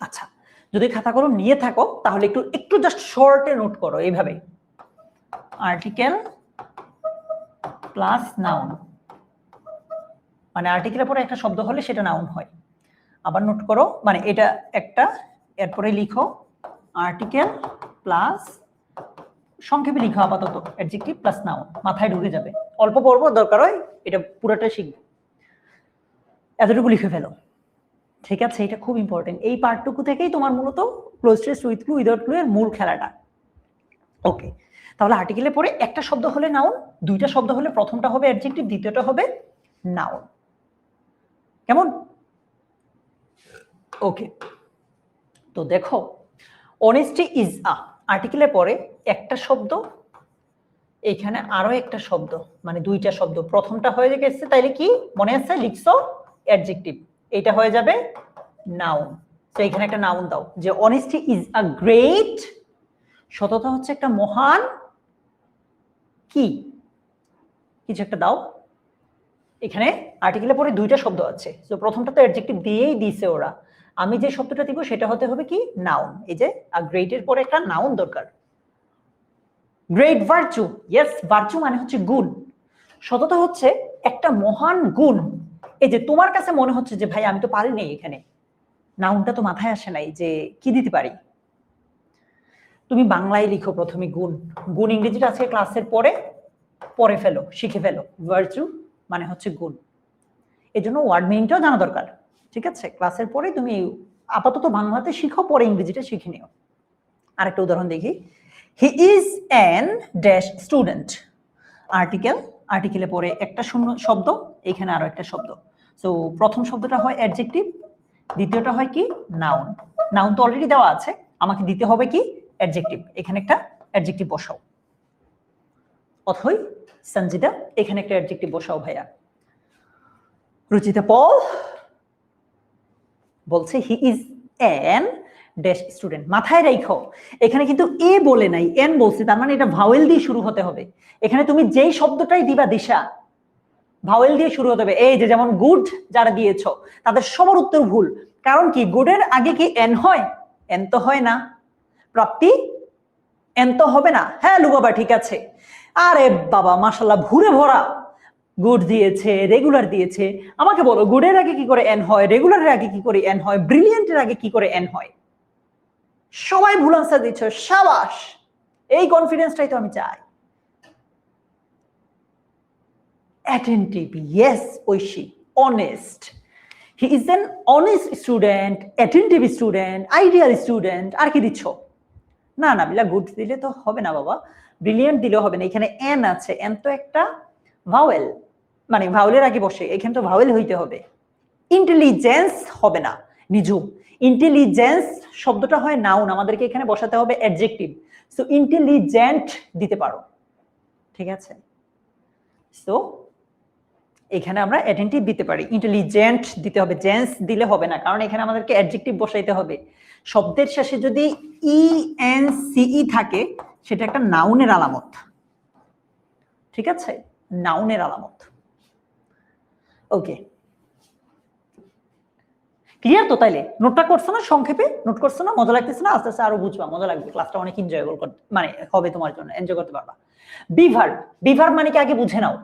আচ্ছা, যদি খাতা কলম নিয়ে থাকো তাহলে একটু একটু জাস্ট শর্টে নোট করো এইভাবে, আর্টিকেল প্লাস নাউন, মানে আর্টিকেলের পরে একটা শব্দ হলে সেটা নাউন হয়। আবার নোট করো, মানে এটা একটা, এরপরে লিখো আর্টিকেল প্লাস, সংক্ষেপে লিখো আপাতত অ্যাডজেক্টিভ প্লাস নাউন, মাথায় ঢুকে যাবে। অল্প পড়বো, দরকার হয় এটা পুরোটা শিখবে, এতটুকু লিখে ফেলো। ঠিক আছে, এটা খুব ইম্পর্টেন্ট। এই পার্টটুকু থেকেই তোমার মূলত cloze test with clue without clue এর মূল খেলাটা। ওকে, তাহলে আর্টিকেলের পরে একটা শব্দ হলে নাউন, দুইটা শব্দ হলে প্রথমটা হবে অ্যাডজেক্টিভ, দ্বিতীয়টা হবে নাউন। কেমন? ওকে, তো দেখো অনেস্টি ইজ আ, আর্টিকেলের পরে একটা শব্দ, এখানে আরো একটা শব্দ, মানে দুইটা শব্দ। প্রথমটা হয়ে গেছে, তাইলে কি মনে আছে, লিখছো অ্যাডজেক্টিভ, এটা হয়ে যাবে নাউন। তো এখানে একটা নাউন দাও, যে অনেস্টি ইজ আ গ্রেট, সততা হচ্ছে একটা মহান কি, কিছু একটা দাও। এখানে আর্টিকেলের পরে দুইটা শব্দ আছে, তো প্রথমটা তো অ্যাডজেক্টিভ দিয়েই দিছে ওরা, আমি যে শব্দটা দিব সেটা হতে হবে কি, নাউন। এই যে গ্রেটের পরে একটা নাউন দরকার। গ্রেট ভার্চু, ইয়েস, ভার্চু মানে হচ্ছে গুণ, সততা হচ্ছে একটা মহান গুণ। এই যে তোমার কাছে মনে হচ্ছে যে ভাই আমি তো পারি নাই, এখানে নাউনটা তো মাথায় আসে নাই যে কি দিতে পারি, তুমি বাংলায় লিখো প্রথমে গুণ। গুণ ইংরেজিটা আজকে ক্লাসের পরে পড়ে ফেলো, শিখে ফেলো। ভার্চু মানে হচ্ছে গুণ, এই জন্য ওয়ার্ড মিনিংটাও জানা দরকার। ঠিক আছে, ক্লাসের পরে তুমি আপাতত বাংলাতে শিখো, পরে ইংরেজিটা শিখে নিও। আরেকটা উদাহরণ দেখি, he is an dash student, article, আর্টিকেলে পরে একটা শূন্য শব্দ, এখানে আরো একটা শব্দ। সো প্রথম শব্দটা হয় অ্যাডজেক্টিভ, দ্বিতীয়টা হয় কি, নাউন। নাউন তো অলরেডি দেওয়া আছে, আমাকে দিতে হবে কি, অ্যাডজেক্টিভ। এখানে একটা অ্যাডজেক্টিভ বসাও। অথই সঞ্জিদা, এখানে একটা অ্যাডজেক্টিভ বসাও ভাইয়া। রুচিতা পল বলছে হি ইজ অ্যান ড্যাশ স্টুডেন্ট, মাথায় রাখো এখানে কিন্তু এ বলে নাই, এন বলছে, তার মানে এটা ভাওয়েল দিয়ে শুরু হতে হবে। এখানে তুমি যেই শব্দটাই দিবা দিশা, ভাওয়েল দিয়ে শুরু হতে হবে। এই যে যেমন গুড যারা দিয়েছ তাদের সবার উত্তর ভুল, কারণ কি, গুডের আগে কি এন হয়? এন তো হয় না। প্রাপ্তি, এন তো হবে না। হ্যাঁ লু বাবা, ঠিক আছে। আরে বাবা মাশাআল্লাহ, ভুরে ভরা, গুড দিয়েছে, রেগুলার দিয়েছে। আমাকে বলো, গুডের আগে কি করে এন হয়, রেগুলারের আগে কি করে এন হয়, ব্রিলিয়েন্টের আগে কি করে এন হয়? সবাই ভুল আনসার দিচ্ছ, সাবাস। এই কনফিডেন্সটাই তো আমি চাই। Attentive, yes, Oishi, honest. He is an honest student, attentive student, ideal student. আর কি দিচ্ছ? না নাবিলা, গুড দিলে তো হবে না বাবা, ব্রিলিয়েন্ট দিলেও হবে না। এখানে এন আছে, এন তো একটা ভাওয়েল, মানে ভাওয়েলের আগে বসে, এখানে তো ভাওয়েল হইতে হবে। ইন্টেলিজেন্স হবে না, নিজুম। ইন্টেলিজেন্স শব্দটা হয় নাউন, আমাদেরকে এখানে বসাতে হবে অ্যাডজেক্টিভ। সো ইন্টেলিজেন্ট দিতে পারো, ঠিক আছে? সো এখানে আমরা অ্যাটেন্টিভ দিতে পারি, ইন্টেলিজেন্ট দিতে হবে, জেন্স দিলে হবে না, কারণ এখানে আমাদেরকে অ্যাডজেক্টিভ বসাইতে হবে। শব্দের শেষে যদি ইএনসিই থাকে সেটা একটা নাউনের আলামত, ঠিক আছে? নাউনের আলামত। ওকে, ক্লিয়ার তো? তাইলে নোটটা করছো না? সংক্ষেপে নোট করছো না? মজা লাগতেছে না? আস্তে আস্তে আরো বুঝবা, মজা লাগবে, ক্লাসটা অনেক এনজয়েবল মানে হবে তোমার জন্য, এনজয় করতে পারবা। বিভার্ব, বিভার্ব মানে কি আগে বুঝে নাও,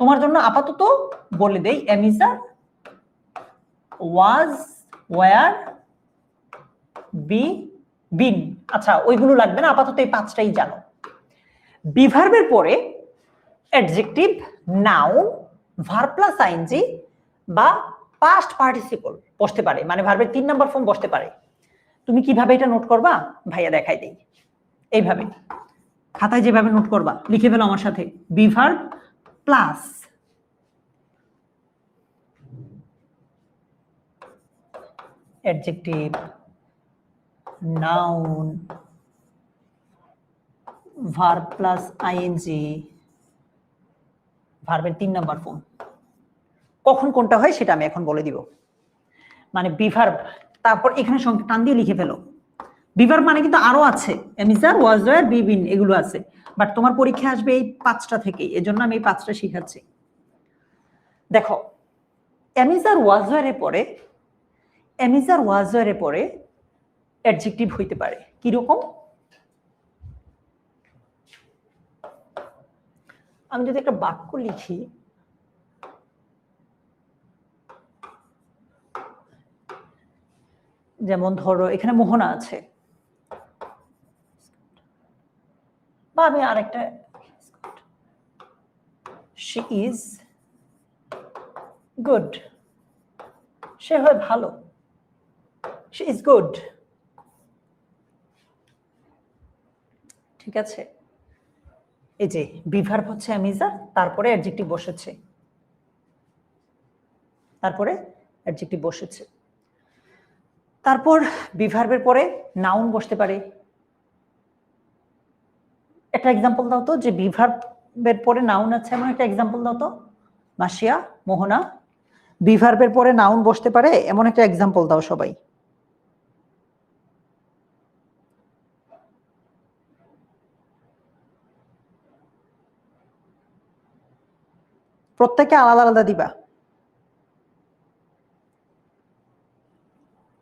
তোমার জন্য আপাতত বলে দেই। এমিজার, ওয়াজ, ওয়ার, বি, বিন। আচ্ছা ওইগুলো লাগবে না, আপাতত এই পাঁচটাই জানো। বিভার্বের পরে adjective, noun, verb plus ING বা পাস্ট পার্টিসিপল বসতে পারে, মানে ভার্বের 3 নাম্বার ফর্ম বসতে পারে। তুমি কিভাবে এটা নোট করবা ভাইয়া দেখাই দেই। এইভাবে খাতায় যেভাবে নোট করবা লিখে ফেলো আমার সাথে, be verb plus adjective, noun, verb plus ING, ভার্বের 3 নাম্বার ফর্ম। কখন কোনটা হয় সেটা আমি এখন বলে দিব। মানে বিভার্ব, তারপর এখানে সংখ্যা টান দিয়ে লিখে ফেলো। বিভার্ব মানে কিন্তু আরো আছে, এমিজার, ওয়াজ, ওয়ার, বি, বিন, এগুলো আছে, বাট তোমার পরীক্ষা আসবে এই 5টা থেকেই, এজন্য আমি এই 5টা শিখাচ্ছি। দেখো, এমিজার, ওয়াজ, ওয়ারের পরে, এমিজার, ওয়াজ, ওয়ারের পরে অ্যাডজেক্টিভ হইতে পারে। কি রকম? আমি যদি একটা বাক্য লিখি, যেমন ধরো এখানে মোহনা আছে, বা আমি আরেকটা, she is good, সে হয় ভালো, she is good, ঠিক আছে? এই যে বিভার্ব হচ্ছে অ্যামিজার, তারপরে অ্যাডজেক্টিভ বসেছে, তারপরে অ্যাডজেক্টিভ বসেছে, তারপর বিভার্বের পরে নাউন বসতে পারে। একটা এক্সাম্পল দাও তো, যে বিভার্বের পরে নাউন আছে এমন একটা এক্সাম্পল দাও তো। মাসিয়া, মোহনা, বিভার্বের পরে নাউন বসতে পারে এমন একটা এক্সাম্পল দাও সবাই। প্রত্যেকে আলাদা আলাদা দিবা।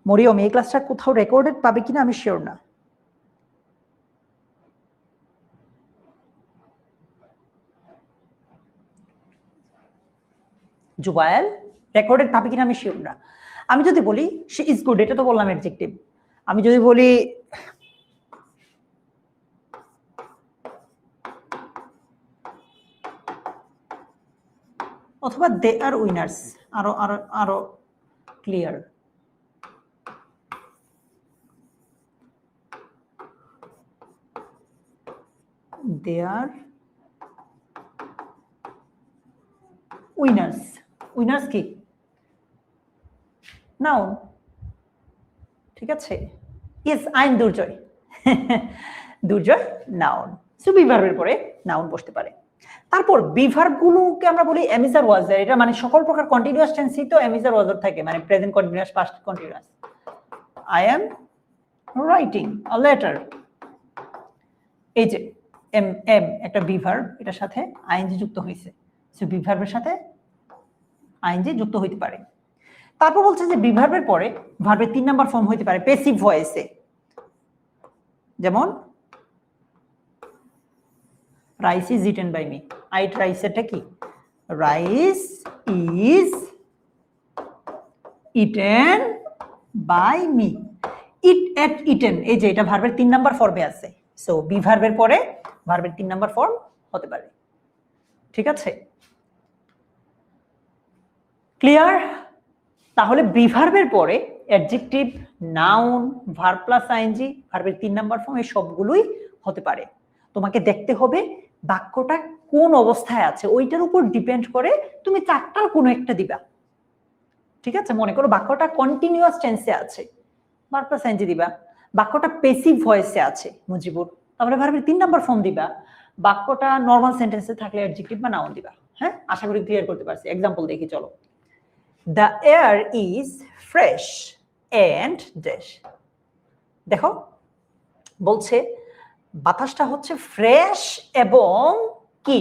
মরিয়ম, এই ক্লাসটা কোথাও রেকর্ডেড পাবে কিনা আমি শিওর না। জুবায়েল, রেকর্ডেড পাবে কিনা আমি শিওর না। আমি যদি বলি শি ইজ গুড, এটা তো বললাম অ্যাডজেক্টিভ। আমি যদি বলি অথবা দে আর উইনার্স, আরো আরো আরো ক্লিয়ার, দে আর উইনার্স। উইনার্স কি? নাউন, ঠিক আছে? ইয়েস, আইন দুর্জয়, দুর্জয় নাউন। সো বিভার্বের পরে নাউন বসতে পারে। তারপর বিভার্ব গুলোকে আমরা বলি এমিজার, ওয়াজার। এটা মানে সকল প্রকার কন্টিনিউয়াস টেন্সই তো এমিজার, ওয়াজার থাকে, মানে present continuous, past continuous. I am writing a letter, এই যে এম, এম একটা বিভার্ব, এটার সাথে আইএনজি যুক্ত হয়েছে, সো বিভার্বের সাথে আইএনজি যুক্ত হইতে পারে। তারপর বলছে যে বিভার্বের পরে ভার্বের 3 নাম্বার ফর্ম হইতে পারে প্যাসিভ ভয়েসে, যেমন rice is eaten by me. Ate rice, এটা কি? Rice is eaten by me. Eat ate eaten, এই যে এটা ভার্বের 3 নাম্বার ফর্মে আছে, সো বি ভার্বের পরে ভার্বের 3 নাম্বার ফর্ম হতে পারে। ঠিক আছে, ক্লিয়ার? তাহলে বি ভার্বের পরে adjective, noun, verb plus ING, ভার্বের 3 নাম্বার ফর্ম, এই সবগুলোই হতে পারে। তোমাকে দেখতে হবে বাক্যটা কোন অবস্থায় আছে, ওইটার উপর ডিপেন্ড করে তুমি চারটার কোনো একটা দিবা। ঠিক আছে, মনে করো বাক্যটা কন্টিনিউয়াস টেন্সে আছে, ভার্ব প্লাস আইএনজি দিবা। বাক্যটা প্যাসিভ ভয়েসে আছে মুজিবুর, তাহলে ভার্বের 3 নাম্বার ফর্ম দিবা। বাক্যটা নরমাল সেন্টেন্সে থাকলে অ্যাডজেক্টিভ বা নাউন দিবা। হ্যাঁ, আশা করি ক্লিয়ার করতে পারছি। এক্সাম্পল দেখি চলো। The air is fresh and dash. দেখো বলছে বাতাসটা হচ্ছে ফ্রেশ এবং কি,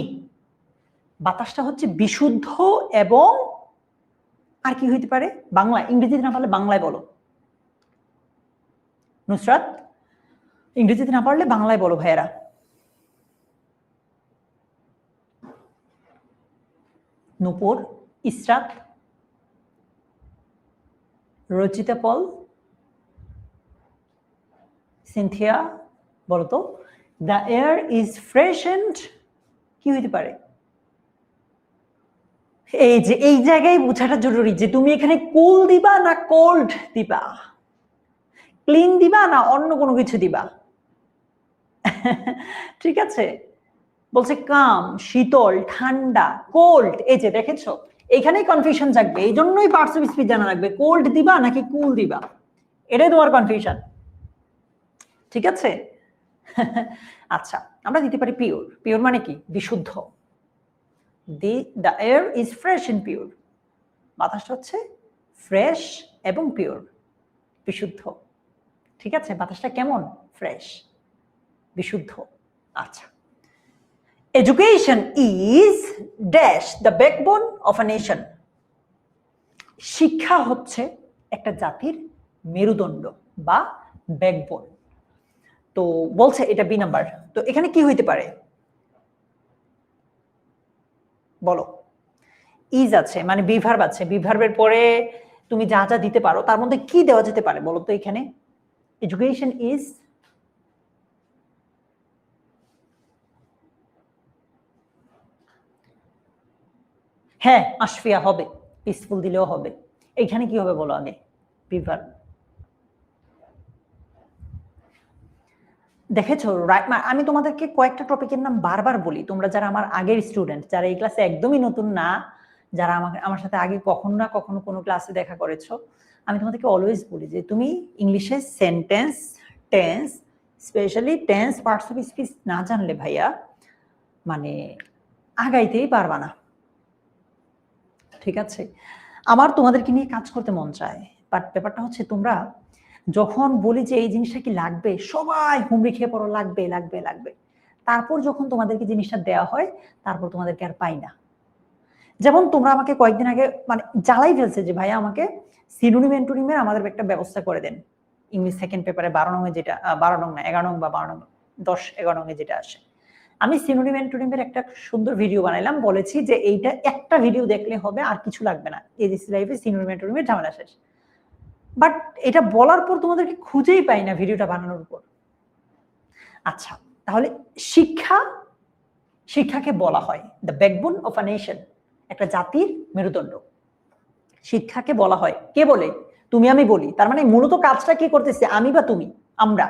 বাতাসটা হচ্ছে বিশুদ্ধ এবং আর কি হইতে পারে, বাংলা, ইংরেজিতে না পারলে বাংলায় বলো। নুসরাত, ইংরেজিতে না পারলে বাংলায় বলো ভাইয়েরা। নূপুর, ইসরাত, রচিতা পল, সিনথিয়া, বলো তো। The air is fresh and কি হইতে পারে? এই যে এই জায়গায় বোঝাটা জরুরি যে তুমি এখানে কুল দিবা না কোল্ড দিবা, ক্লিন দিবা না অন্য কোনো কিছু দিবা। ঠিক আছে, বলছে কাম, শীতল, ঠান্ডা, কোল্ড। এই যে দেখেছো, এখানেই কনফিউশন জাগবে, এই জন্যই পার্টস অফ স্পিচ জানা লাগবে, কোল্ড দিবা নাকি কুল দিবা, এটাই তোমার কনফিউশন। ঠিক আছে। আচ্ছা, আমরা দিতে পারি পিওর। পিওর মানে কি? বিশুদ্ধ। The air is fresh and pure, বাতাসটা হচ্ছে ফ্রেশ এবং পিওর, বিশুদ্ধ। ঠিক আছে, বাতাসটা কেমন? ফ্রেশ, বিশুদ্ধ। আচ্ছা, education is dash the backbone of a nation. শিক্ষা হচ্ছে একটা জাতির মেরুদণ্ড বা ব্যাকবোন। তো বলছে এটা বি নাম্বার, তো এখানে কি হইতে পারে বলো? ইজ আছে মানে বি ভার্ব আছে, বি ভার্বের পরে তুমি যা যা দিতে পারো তার মধ্যে কি দেওয়া যেতে পারে বলো তো? এখানে এডুকেশন ইজ, হ্যাঁ আশফিয়া হবে, পিসফুল দিলেও হবে। এইখানে কি হবে বলো আগে? Be verb. দেখেছো, আমি তোমাদেরকে কয়েকটা টপিকের নাম বারবার বলি, তোমরা যারা আমার আগের স্টুডেন্ট, যারা এই ক্লাসে একদমই নতুন না, যারা আমার সাথে আগে কখনো না কখনো কোনো ক্লাসে দেখা করেছো, আমি তোমাদেরকে অলওয়েজ বলি যে তুমি ইংলিশে sentence, tense, specially tense, parts of speech না জানলে ভাইয়া মানে আগাইতেই পারবা না। ঠিক আছে, আমার তোমাদেরকে নিয়ে কাজ করতে মন চায়, বাট ব্যাপারটা হচ্ছে তোমরা যখন বলি যে এই জিনিসটা কি লাগবে, সবাই হুমড়ি খেয়ে পড়ো লাগবে লাগবে লাগবে, তারপর যখন তোমাদেরকে জিনিসটা দেওয়া হয় তারপর তোমাদেরকে আর পাই না। যেমন তোমরা আমাকে কয়েকদিন আগে মানে জ্বালাই ফেলছে যে ভাইয়া আমাকে সিনোনিম অ্যান্টোনিমের আমাদের একটা ব্যবস্থা করে দেন ইংলিশ সেকেন্ড পেপারে 12 নং, যেটা 12 নং না 11 নং বা 12 নং 10-11 নং যেটা আসে। আমি সিনোনিম অ্যান্টোনিমের একটা সুন্দর ভিডিও বানাইলাম, বলেছি যে এইটা একটা ভিডিও দেখলে হবে, আর কিছু লাগবে না, এজিসি লাইফে সিনোনিম অ্যান্টোনিমের ঝামেলা শেষ। বাট এটা বলার পর তোমাদেরকে খুঁজেই পাই না ভিডিওটা বানানোর পর। আচ্ছা, তাহলে শিক্ষাকে বলা হয় the backbone of a nation, একটা জাতির মেরুদণ্ড। শিক্ষাকে বলা হয়, কে বলে? তুমি আমি বলি, তার মানে মূলত কাজটা কি করতেছে? আমি বা তুমি, আমরা।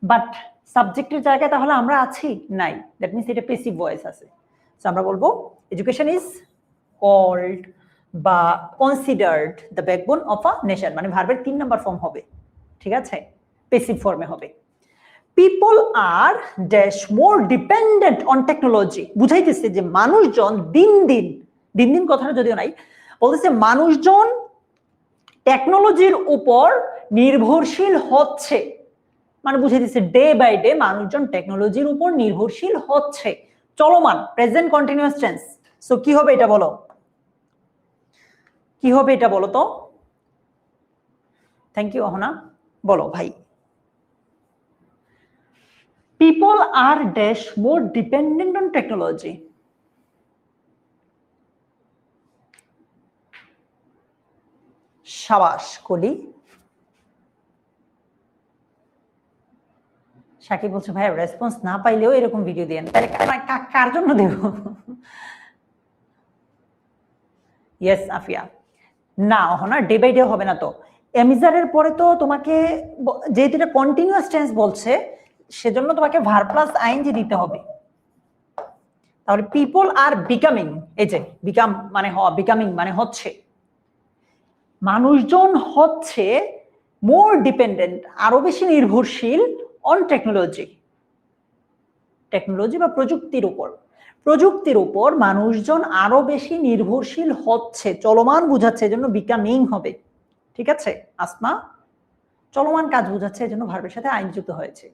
বাট সাবজেক্টের জায়গায় তাহলে আমরা আছি? নাই, দ্যাট মিনস এটা প্যাসিভ ভয়েস আছে। সো আমরা বলবো এডুকেশন ইজ কল্ড বা considered the backbone of a nation, মানে ভার্বের 3 নাম্বার ফর্ম হবে। ঠিক আছে, প্যাসিভ ফর্মে হবে। People are dash more dependent on technology, বুঝাইতেছে যে মানুষজন দিন দিন, দিন দিন কথাটা যদিও নাই, বলতেছে মানুষজন টেকনোলজির উপর নির্ভরশীল হচ্ছে, মানে বুঝে দিচ্ছে ডে বাই ডে মানুষজন টেকনোলজির উপর নির্ভরশীল হচ্ছে, চলমান, প্রেজেন্ট কন্টিনিউয়াস টেন্স। সো কি হবে এটা বলো? কি হবে এটা বলো তো? থ্যাংক ইউ অহনা, বলো ভাই। People are dash more dependent on technology. সাবাস কলি। সাকিব বলছে ভাই রেসপন্স না পাইলেও এরকম ভিডিও দেন, তাহলে কার জন্য দেব? ইয়েস আফিয়া, না না ডে বাই ডে হবে না তো। এমিজারের পরে তো তোমাকে যেহেতু এটা কন্টিনিউয়াস টেন্স বলছে, সেজন্য তোমাকে ভার্ব প্লাস আইএনজি দিতে হবে। তাহলে পিপল আর বিকামিং, এই যে বিকাম মানে বিকামিং মানে হচ্ছে, মানুষজন হচ্ছে মোর ডিপেন্ডেন্ট, আরো বেশি নির্ভরশীল অন টেকনোলজি, টেকনোলজি বা প্রযুক্তির উপর মানুষজন আরো বেশি নির্ভরশীল হচ্ছে, চলমান বুঝাচ্ছে এজন্য বিকামিং হবে। ঠিক আছে আসমা, চলমান কাজ বুঝাচ্ছে এজন্য ভার্বের সাথে আইন যুক্ত হয়েছে।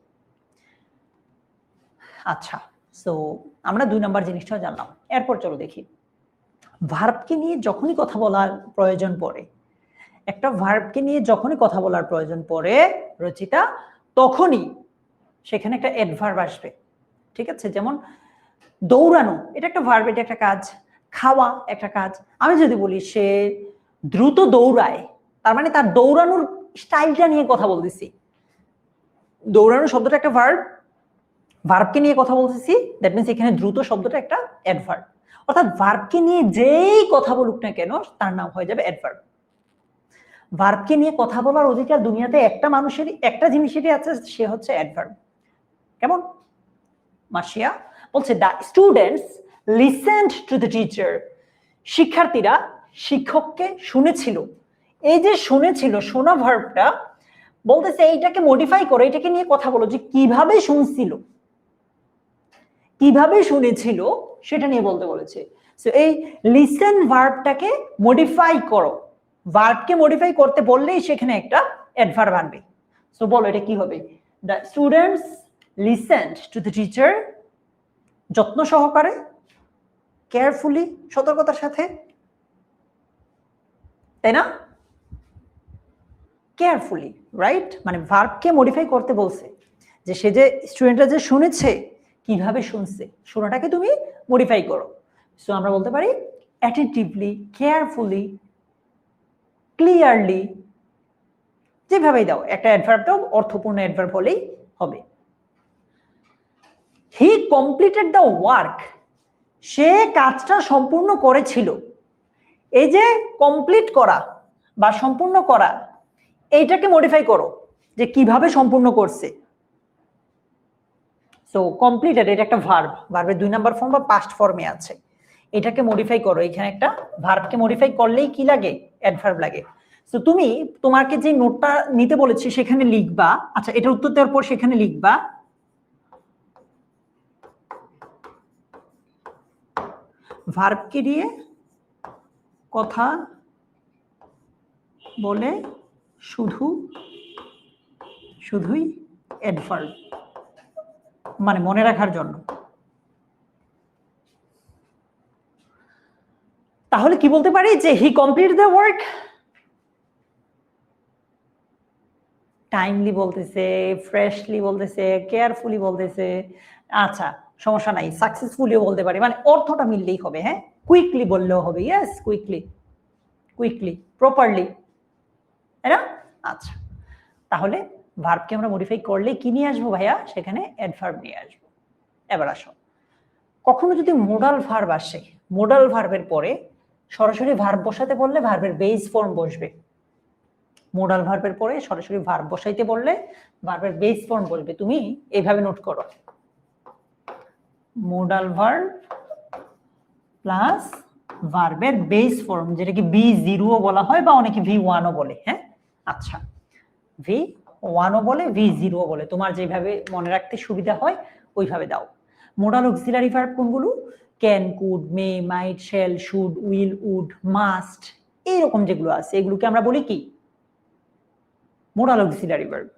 আচ্ছা, সো আমরা 2 নাম্বার জিনিসটাও জানলাম। এরপর চলো দেখি ভার্বকে নিয়ে যখনই কথা বলার প্রয়োজন পড়ে, একটা ভার্বকে নিয়ে যখনই কথা বলার প্রয়োজন পড়ে রচিতা, তখনই সেখানে একটা অ্যাডভার্ব আসবে। ঠিক আছে, যেমন দৌড়ানো, এটা একটা ভার্ব, এটা একটা কাজ। খাওয়া একটা কাজ। আমি যদি বলি সে দ্রুত দৌড়ায়, তার মানে তার দৌড়ানোর স্টাইলটা নিয়ে কথা বলতেছি। দৌড়ানো শব্দটা একটা ভার্ব, ভার্বকে নিয়ে কথা বলতেছি, দ্যাট মিনস এখানে দ্রুত শব্দটা একটা অ্যাডভার্ব। অর্থাৎ ভার্বকে নিয়ে যেই কথা বলুক না কেন তার নাম হয়ে যাবে অ্যাডভার্ব। ভার্বকে নিয়ে কথা বলার অধিকার দুনিয়াতে একটা মানুষেরই, একটা জিনিসেরই আছে, সে হচ্ছে অ্যাডভার্ব। কেমন? মার্শিয়া বলছে the students listened to the teacher, শিক্ষার্থীরা শিক্ষককে শুনেছিল। এই যে শুনেছিল, শোনা ভার্বটা বলতেছে এইটাকে মডিফাই করে, এটাকে নিয়ে কথা বলো যে কিভাবে শুনছিল, কিভাবে শুনেছিল সেটা নিয়ে বলতে বলেছে। সো এই লিসেন ভার্বটাকে মডিফাই করো, ভার্বকে মডিফাই করতে বললেই সেখানে একটা অ্যাডভার্ব আনবে। সো বলো এটা কি হবে? The students listened to the teacher, যত্ন সহকারে, কেয়ারফুলি, সতর্কতার সাথে, তাই না? Carefully, right? মানে ভার্বকে মডিফাই করতে বলছে, যে সে যে স্টুডেন্টরা যে শুনেছে, কিভাবে শুনছে, শোনাটাকে তুমি মডিফাই করো। সো আমরা বলতে পারি অ্যাটেন্টিভলি, কেয়ারফুলি, ক্লিয়ারলি, যেভাবেই দাও, একটা অ্যাডভার্বটাও অর্থপূর্ণ অ্যাডভার্ব হলেই হবে। হি কমপ্লিটেড দ্য ওয়ার্ক, সে কাজটা সম্পূর্ণ করেছিল। এই যে কমপ্লিট করা বা সম্পূর্ণ করা, এইটাকে মডিফাই করো যে কিভাবে সম্পূর্ণ করছে। সো কমপ্লিটেড এটা একটা ভার্ব, ভার্বের 2 নাম্বার ফর্ম বা পাস্ট ফর্মে আছে, এটাকে মডিফাই করো। এখানে একটা ভার্বকে মডিফাই করলেই কি লাগে? অ্যাডভার্ব লাগে। সো তুমি তোমাকে যে নোটটা নিতে বলেছি সেখানে লিখবা, আচ্ছা এটা উত্তর দেওয়ার পর সেখানে লিখবা ভার্বকে দিয়ে কথা বলে শুধুই অ্যাডভার্ব, মানে মনে রাখার জন্য। তাহলে কি বলতে পারি যে হি কমপ্লিট দ্য ওয়ার্ক, টাইমলি বলতেছে, ফ্রেশলি বলতেছে, কেয়ারফুলি বলতেছে, আচ্ছা সমস্যা নাই, সাকসেসফুলিও বলতে পারি, মানে অর্থটা মিললেই হবে। হ্যাঁ, কুইকলি বললেও হবে, ইয়েস কুইকলি, প্রপারলি, তাই না? আচ্ছা, তাহলে ভার্বকে আমরা মডিফাই করলে কি নিয়ে আসবো ভাইয়া? সেখানে অ্যাডভার্ব নিয়ে আসবো। এবার আসো, কখনো যদি মোডাল ভার্ব আসে, মোডাল ভার্বের পরে সরাসরি ভার্ব বসাতে বললে ভার্বের বেস ফর্ম বসবে। মোডাল ভার্বের পরে সরাসরি ভার্ব বসাইতে বললে ভার্বের বেস ফর্ম বসবে। তুমি এইভাবে নোট করো, মোডাল ভার্ব প্লাস ভার্বের বেস ফর্ম, যেটাকে V0 বলা হয় বা অনেকে V1 বলে। হ্যাঁ, আচ্ছা V1 বলে, V0 বলে, তোমার যেভাবে মনে রাখতে সুবিধা হয় ওইভাবে দাও। মোডাল অক্সিলারি ভার্ব কোনগুলো? Can, could, may, might, shall, should, will, would, must, এইরকম যেগুলো আছে এগুলোকে আমরা বলি কি? Modal auxiliary verb.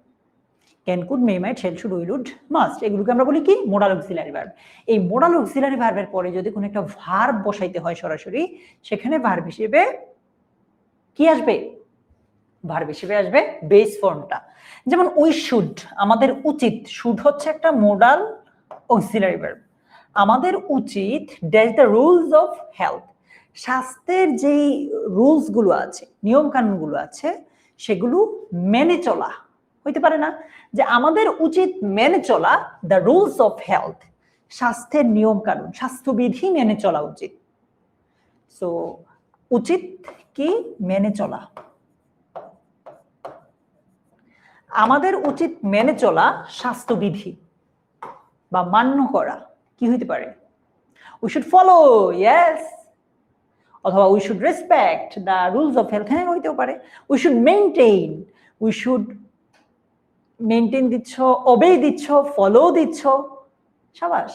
Can, could, may, might, shall, should, will, would, must, এগুলোকে আমরা বলি কি? Modal auxiliary verb. এই মোডাল অক্সিলারি ভার্বের পরে যদি কোনো একটা ভার্ব বসাইতে হয় সরাসরি, সেখানে ভার্ব হিসেবে কি আসবে? ভার্ব হিসেবে আসবে বেস ফর্মটা। যেমন উই শুড, আমাদের উচিত, শুড হচ্ছে একটা মোডাল অক্সিলারি ভার্ব। আমাদের উচিত, dash the rules of health, স্বাস্থ্যের যেই রুলস গুলো আছে, নিয়ম কানুন গুলো আছে, সেগুলো মেনে চলা, হইতে পারে না? যে আমাদের উচিত মেনে চলা দ্য রুলস অফ হেলথ, স্বাস্থ্যের নিয়ম কানুন, স্বাস্থ্যবিধি মেনে চলা উচিত। সো উচিত কি? মেনে চলা। আমাদের উচিত মেনে চলা স্বাস্থ্যবিধি বা মান্য করা কি হইতে পারে? উই শুড ফলো, ইয়েস, অথবা we should respect the rules of health, হ্যাঁ হইতেও পারে। We should maintain, we should maintain দিচ্ছ, ওবে দিচ্ছ, ফলো দিচ্ছ, সাবাস।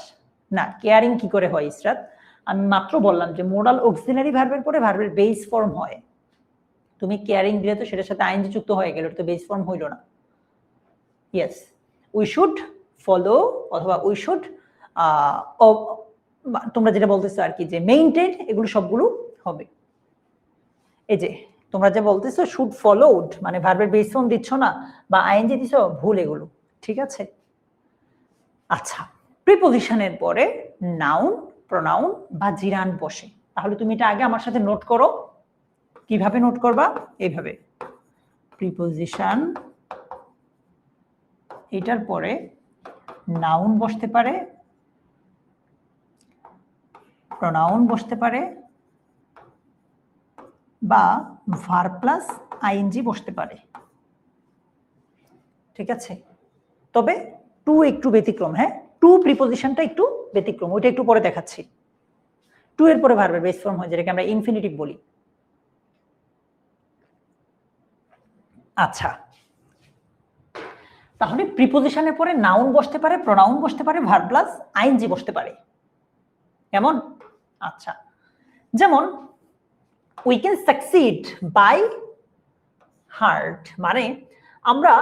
না, কেয়ারিং কি করে হয় ইসরাত? আমি মাত্র বললাম যে মোডাল অক্সিলারি ভার্বের পরে ভার্বের বেস ফর্ম হয়। তুমি কেয়ারিং দিলে তো সেটার সাথে আইএনজি যুক্ত হয়ে গেল, তো বেস ফর্ম হইল না। ইয়েস, উই শুড ফলো অথবা উই শুড, তোমরা যেটা বলতেছো আর কি যে মেইনটেইন, এগুলো সবগুলো হবে। এই যে তোমরা যে বলতেছো শুড ফলোড, মানে ভার্বের বেস ফর্ম দিচ্ছ না বা আইএনজি দিচ্ছ, ভুল এগুলো, ঠিক আছে? আচ্ছা, প্রিপোজিশনের পরে নাউন, প্রোনাউন বা জিরান বসে, তাহলে তুমি এটা আগে আমার সাথে নোট করো। কিভাবে নোট করবা? এইভাবে, প্রিপোজিশন, এটার পরে নাউন বসতে পারে, প্রোনাউন বসতে পারে, বা ভার্ব প্লাস আইএনজি বসতে পারে, ঠিক আছে? তবে টু একটু ব্যতিক্রম, হ্যাঁ, টু প্রিপোজিশনটা একটু ব্যতিক্রম, ওইটা একটু পরে দেখাচ্ছি। টু এর পরে ভার্বের বেস ফর্ম হয়, যেটাকে আমরা ইনফিনিটিভ বলি। আচ্ছা, তাহলে প্রিপোজিশনের পরে নাউন বসতে পারে, প্রোনাউন বসতে পারে, ভার্ব প্লাস আইএনজি বসতে পারে, কেমন? আচ্ছা, যেমন we can succeed by hard, মানে আমরা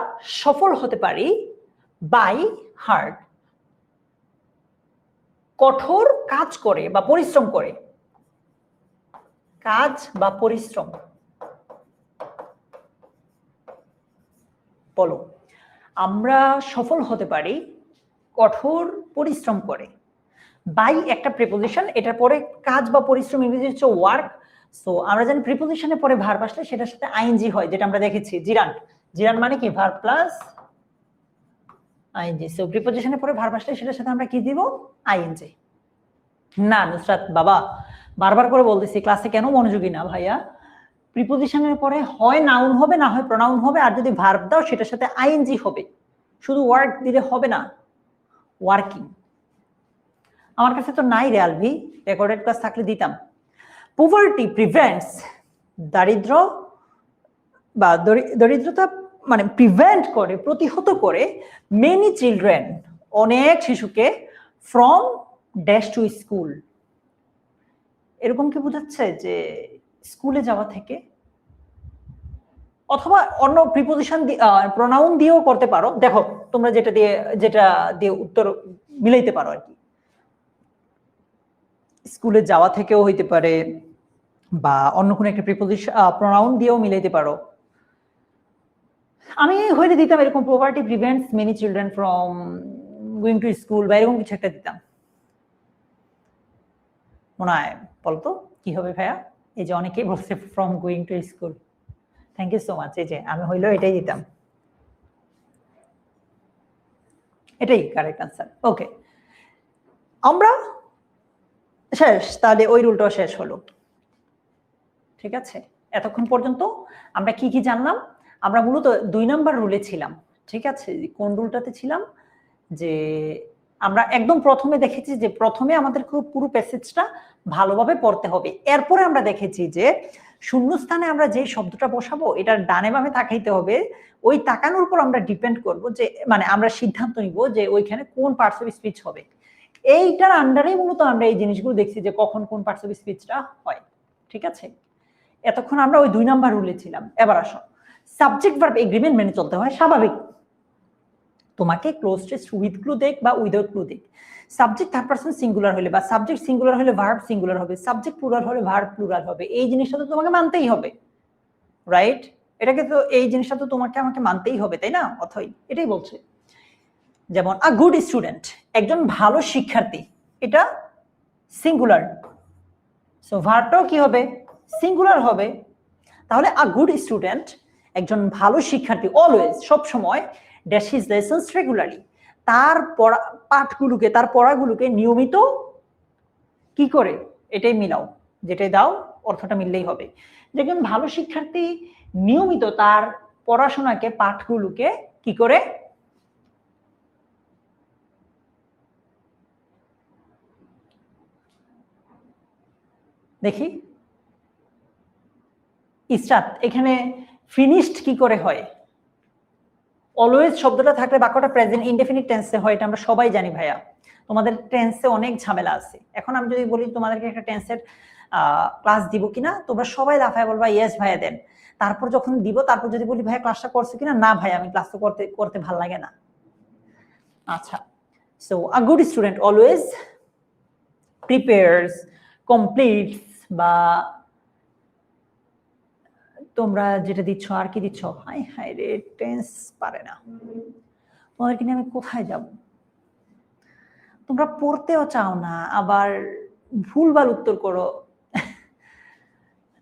সফল হতে পারি বাই হার্ড, কঠোর কাজ করে বা পরিশ্রম করে, কাজ বা পরিশ্রম, বলো। আমরা সফল হতে পারি কঠোর পরিশ্রম করে। বাই একটা প্রিপোজিশন, এটার পরে কাজ বা পরিশ্রম, ইংরেজি হচ্ছে ওয়ার্ক। সো আমরা জানি প্রিপোজিশনের পরে ভার্ব আসলে সেটার সাথে আইএনজি হয়, যেটা আমরা দেখেছি জিরান। জিরান মানে কি? Verb plus ING. সো প্রিপোজিশনের পরে ভার্ব আসলে সেটার সাথে আমরা কি দিব? আইএনজি। না নুসরাত বাবা, বারবার করে বলতেছি, ক্লাসে কেন মনোযোগী না ভাইয়া? প্রিপোজিশনের পরে হয় নাউন হবে, না হয় প্রোনাউন হবে, আর যদি ভার্ব দাও সেটার সাথে আইএনজি হবে। শুধু ওয়ার্ক দিলে হবে না, ওয়ার্কিং। আমার কাছে তো নাই রে আলভি, রেকর্ডেড ক্লাস থাকলে দিতাম। পভার্টি প্রিভেন্টস, দারিদ্র বা দরিদ্রতা মানে প্রিভেন্ট করে, প্রতিহত করে, মেনি চিলড্রেন, অনেক শিশুকে, ফ্রম ড্যাশ টু স্কুল। এরকম কি বোঝাচ্ছে যে স্কুলে যাওয়া থেকে? অথবা অন্য প্রিপোজিশন প্রোনাউন দিয়েও করতে পারো। দেখো তোমরা যেটা দিয়ে উত্তর মিলাইতে পারো আর কি। স্কুলে যাওয়া থেকেও হইতে পারে, বা অন্য কোনো একটা প্রিপোজিশন প্রোনাউন দিয়েও মিলাইতে পারো। আমি হইলে দিতাম এরকম, poverty prevents many children from going to school, বা এরকম কিছু একটা দিতাম মনে হয়। বলতো কি হবে ভাইয়া? এই যে অনেকেই বলছে from going to school, thank you so much. এই যে আমি হইলেও এটাই দিতাম, এটাই কারেক্ট আনসার। ওকে, আমরা শেষ, তাহলে ওই রুলটাও শেষ হলো, ঠিক আছে? এতক্ষণ পর্যন্ত আমরা কি কি জানলাম? আমরা মূলত 2 নাম্বার রুলে ছিলাম, ঠিক আছে? কোন রুলটাতে ছিলাম? যে আমরা একদম প্রথমে দেখেছি যে প্রথমে আমাদের পুরো প্যাসেজটা ভালোভাবে পড়তে হবে। এরপরে আমরা দেখেছি যে শূন্যস্থানে আমরা যে শব্দটা বসাবো এটার ডানে বামে তাকাইতে হবে। ওই তাকানোর উপর আমরা ডিপেন্ড করব, যে মানে আমরা সিদ্ধান্ত নিব যে ওইখানে কোন পার্টস অফ স্পিচ হবে। এইটার আন্ডারেই মূলত আমরা এই জিনিসগুলো দেখছি যে কখন কোন পার্টস অফ স্পিচটা হয়, ঠিক আছে? এতক্ষণ আমরা ওই 2 নাম্বার রুলে ছিলাম। এবার আসো, সাবজেক্ট ভার্ব এগ্রিমেন্ট মেনে চলতে হয়, স্বাভাবিক। তোমাকে ক্লোজ টেস্ট উইথ ক্লু দেখ বা উইদাউট ক্লু দেখ, সাবজেক্ট থার্ড পারসন সিঙ্গুলার হলে বা সাবজেক্ট সিঙ্গুলার হলে ভার্ব সিঙ্গুলার হবে, সাবজেক্ট প্লুরাল হলে ভার্ব প্লুরাল হবে, এই জিনিসটা তো তোমাকে মানতেই হবে, রাইট? এটাকে তো, এই জিনিসটা তো তোমাকে আমাকে মানতেই হবে, তাই না? অথই এটাই বলছে। যেমন আ গুড স্টুডেন্ট, একজন ভালো শিক্ষার্থী, এটা সিঙ্গুলার, সো ভার্বটাও কি হবে? সিঙ্গুলার হবে। তাহলে আ গুড স্টুডেন্ট একজন ভালো শিক্ষার্থী অলওয়েজ সব সময় ড্যাশ হিজ লেসন্স রেগুলারলি, তার পাঠগুলোকে তার পড়াগুলোকে নিয়মিত কি করে, এটাই মিলাও, যেটাই দাও অর্থটা মিললেই হবে। একজন ভালো শিক্ষার্থী নিয়মিত তার পড়াশোনাকে পাঠগুলোকে কি করে, দেখি স্টার্ট, এখানে ফিনিশড কি করে হয়? অলওয়েজ শব্দটা থাকলে বাক্যটা প্রেজেন্ট ইনডেফিনিট টেন্সে হয়, এটা আমরা সবাই জানি ভাইয়া। তোমাদের টেন্সে অনেক ঝামেলা আছে। এখন আমি যদি বলি তোমাদেরকে একটা টেন্সের ক্লাস দিব কিনা, তোমরা সবাই লাফায় বলবা ইয়েস ভাইয়া দেন। তারপর যখন দিব, তারপর যদি বলি ভাইয়া ক্লাসটা করছো কিনা, না ভাই আমি ক্লাস তো করতে ভালো লাগে না। আচ্ছা, so a good student always prepares, completes, বা তোমরা যেটা দিচ্ছ আর কি দিচ্ছ, হাই হাই রে টেন্স পারে না, তোমাদেরকে নিয়ে আমি কোথায় যাব? তোমরা পড়তেও চাও না, আবার ভুলভাল উত্তর করো।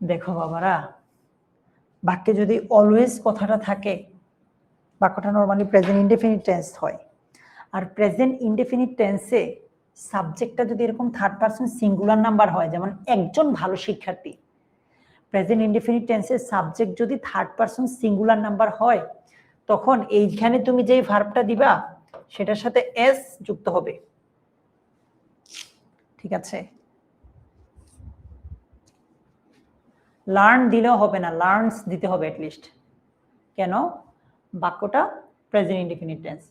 দেখো বাবারা, বাক্যে যদি অলওয়েজ কথাটা থাকে, বাক্যটা নর্মালি প্রেজেন্ট ইনডেফিনিট টেন্স হয়। আর প্রেজেন্ট ইনডেফিনিট টেন্সে সাবজেক্টটা যদি এরকম থার্ড পারসন সিঙ্গুলার নাম্বার হয়, যেমন একজন ভালো শিক্ষার্থী, প্রেজেন্ট ইনডেফিনিট টেন্সের সাবজেক্ট যদি থার্ড পারসন সিঙ্গুলার নাম্বার হয়, তখন এইখানে তুমি যে ভার্বটা দিবা সেটার সাথে এস যুক্ত হবে। ঠিক আছে, লার্ন দিলেও হবে না, লার্নস দিতে হবে অ্যাটলিস্ট। কেন? বাক্যটা present indefinite tense,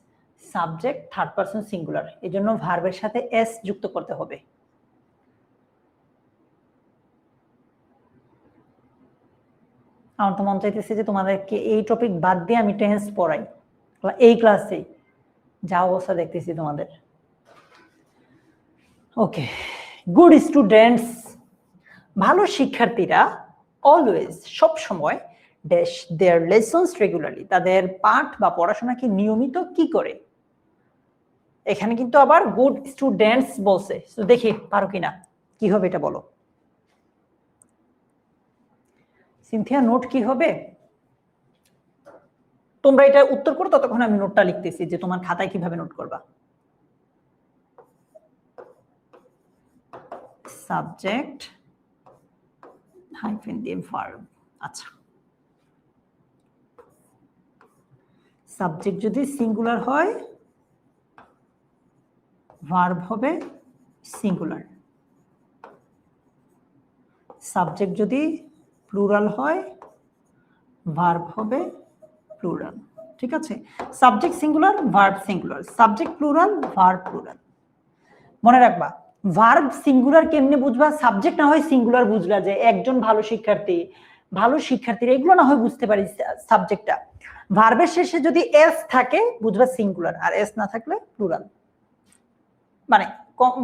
subject third person singular, এই জন্য ভার্বের সাথে এস যুক্ত করতে হবে। আমার তো মন চাইতেছে যে তোমাদেরকে এই টপিক বাদ দিয়ে আমি টেন্স পড়াই এই ক্লাসে, যা অবস্থা দেখতেছি তোমাদের। ওকে, গুড স্টুডেন্টস, ভালো শিক্ষার্থীরা অলওয়েজ সব সময় ড্যাশ দেয়ার লেসন্স রেগুলারলি, তাদের পাঠ বা পড়াশোনাকে নিয়মিত কি করে। এখানে কিন্তু আবার গুড স্টুডেন্টস বলছে, তো দেখি পারো কিনা, কি হবে এটা বলো। সিনথিয়া নোট কি হবে? তোমরা এটা উত্তর করো, ততক্ষণ আমি নোটটা লিখতেছি যে তোমার খাতায় কিভাবে নোট করবা। সাবজেক্ট হাইফেন দিয়ে ভার্ব। আচ্ছা, সাবজেক্ট যদি সিঙ্গুলার হয় ভার্ব হবে সিঙ্গুলার, সাবজেক্ট যদি প্লুরাল হয় ভার্ব হবে প্লুরাল। ঠিক আছে, subject singular verb singular, subject plural verb plural. মনে রাখবা, ভার্ব সিঙ্গুলার কেমনে বুঝবা? সাবজেক্ট না হয় সিঙ্গুলার বুঝলা, যে একজন ভালো শিক্ষার্থী, ভালো শিক্ষার্থীরা, এগুলো না হয় বুঝতে পারি সাবজেক্টটা। ভার্বের শেষে যদি এস থাকে বুঝবা সিঙ্গুলার, আর এস না থাকলে প্লুরাল। মানে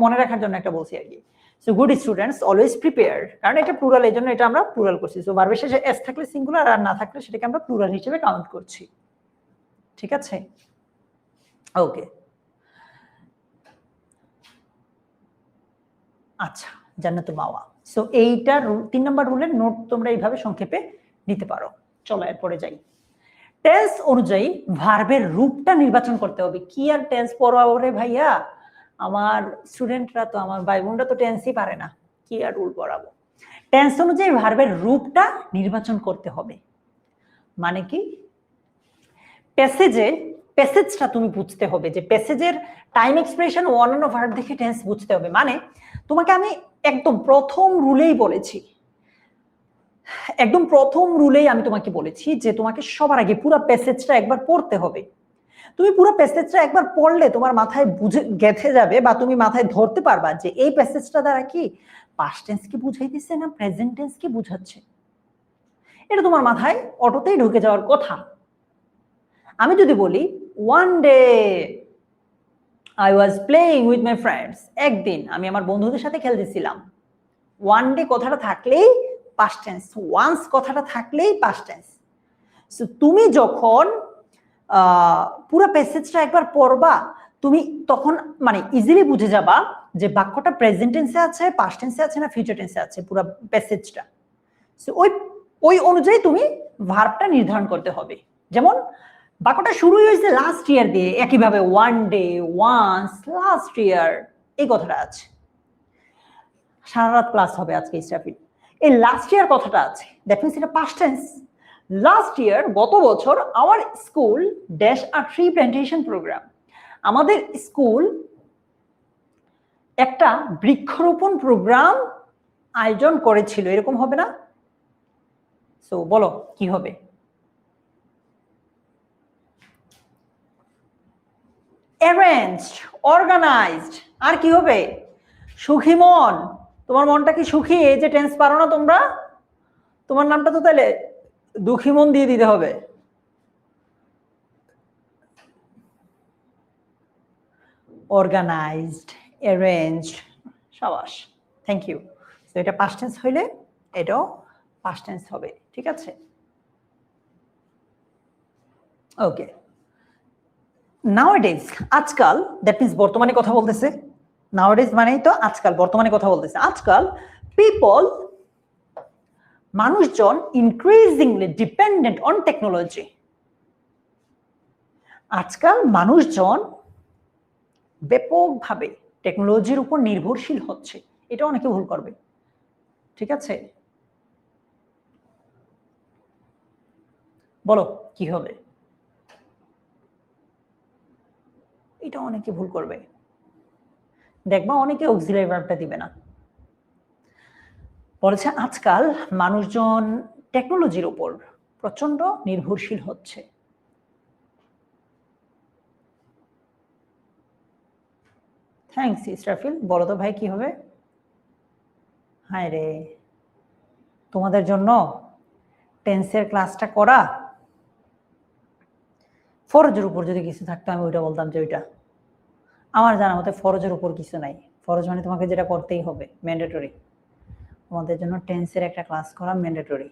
মনে রাখার জন্য একটা বলছি আর কি। So good students always prepare, কারণ এটা প্লুরাল, এই জন্য এটা আমরা প্লুরাল করছি। সো ভার্বের শেষে এস থাকলে সিঙ্গুলার, আর না থাকলে সেটাকে আমরা প্লুরাল হিসেবে কাউন্ট করছি। ঠিক আছে, ওকে। আচ্ছা, জান্নাতুল মাওয়া। সো এইটার 3 নম্বর রুলের নোট তোমরা এইভাবে সংক্ষেপে নিতে পারো। চলো এরপরে যাই। টেন্স অনুযায়ী ভার্বের রূপটা নির্বাচন করতে হবে। কি আর টেন্স পড়াবো রে ভাইয়া, আমার স্টুডেন্টরা তো, আমার ভাই বোনরা তো টেন্সই পারে না, কি আর রুল পড়াবো। টেন্স অনুযায়ী ভার্বের রূপটা নির্বাচন করতে হবে। মানে কি? প্যাসেজটা তুমি বুঝতে হবে, যে প্যাসেজের টাইম এক্সপ্রেশন ও অন্যান্য ভার্ব দেখে টেন্স বুঝতে হবে। মানে তোমাকে আমি একদম প্রথম রুলেই বলেছি, একদম প্রথম রুলেই আমি তোমাকে বলেছি যে তোমাকে সবার আগে পুরো প্যাসেজটা একবার পড়তে হবে। তুমি পুরো প্যাসেজটা একবার পড়লে তোমার মাথায় গেঁথে যাবে, বা তুমি মাথায় ধরতে পারবা যে এই প্যাসেজটা দ্বারা কি পাস্ট টেন্স কি বুঝাইতেছে না প্রেজেন্ট টেন্স কি বুঝাচ্ছে। এটা তোমার মাথায় অটোতেই ঢুকে যাওয়ার কথা। আমি যদি বলি one day I was playing with my friends, একদিন আমি আমার বন্ধুদের সাথে খেলতেছিলাম, ওয়ান ডে কথাটা থাকলেই পাস্ট টেন্স, ওয়ান্স কথাটা থাকলেই পাস্ট টেন্স। সো তুমি যখন পুরো প্যাসেজটা একবার পড়বা, তুমি তখন মানে ইজিলি বুঝে যাবা যে বাক্যটা প্রেজেন্ট টেন্সে আছে, পাস্ট টেন্সে আছে না ফিউচার টেন্সে আছে, পুরো প্যাসেজটা। সো ওই অনুযায়ী তুমি ভার্বটা নির্ধারণ করতে হবে। যেমন বাক্যটা শুরুই হয়েছে লাস্ট ইয়ার দিয়ে, একইভাবে one day, once, last year, এই কথাটা আছে। সারা রাত ক্লাস হবে আজকে ইসরাফিল, এই লাস্ট ইয়ার কথাটা আছে, দ্যাট মিনস এটা পাস্ট টেন্স। লাস্ট ইয়ার, গত বছর, our school dash a tree plantation program, আমাদের স্কুল একটা বৃক্ষরোপণ প্রোগ্রাম আয়োজন করেছিল, এরকম হবে না? সো বলো কি হবে? অ্যারেঞ্জড, অর্গানাইজড, আর কি হবে? সুখী মন। তোমার মনটা কি সুখী? এই যে টেন্স পারো না তোমরা, তোমার নামটা তো তাহলে দুঃখী মন দিয়ে দিতে হবে। অর্গানাইজড, অ্যারেঞ্জড, সাবাস, থ্যাংক ইউ। তো এটা পাস্ট টেন্স হইলে এটাও পাস্ট টেন্স হবে, ঠিক আছে? ওকে, নাওয়াডেজ, আজকাল, দ্যাট মিনস বর্তমানে কথা বলতেছে। নাওয়াডেজ মানেই তো আজকাল, বর্তমানে কথা বলতেছে। আজকাল পিপল, মানুষজন, ইনক্রিজিংলি ডিপেন্ডেন্ট অন টেকনোলজি, আজকাল মানুষজন ব্যাপকভাবে টেকনোলজির উপর নির্ভরশীল হচ্ছে, এটা অনেকে ভুল করবে, ঠিক আছে? বলো কি হবে? এটা অনেকে ভুল করবে, দেখবা অনেকে অক্সিলারি ভার্বটা দিবে না। বলেছে আজকাল মানুষজন টেকনোলজির উপর প্রচন্ড নির্ভরশীল হচ্ছে। থ্যাংকস ইসরাফিল। বলো তো ভাই কি হবে? হায় রে, তোমাদের জন্য টেন্সের ক্লাসটা করা, ফরজের উপর যদি কিছু থাকতো আমি ওইটা বলতাম যে ওইটা। আমার জানা মতে ফরজের উপর কিছু নাই, ফরজ মানে তোমাকে যেটা করতেই হবে, ম্যান্ডেটরি। তোমাদের জন্য টেন্সের একটা ক্লাস করা ম্যান্ডেটরি।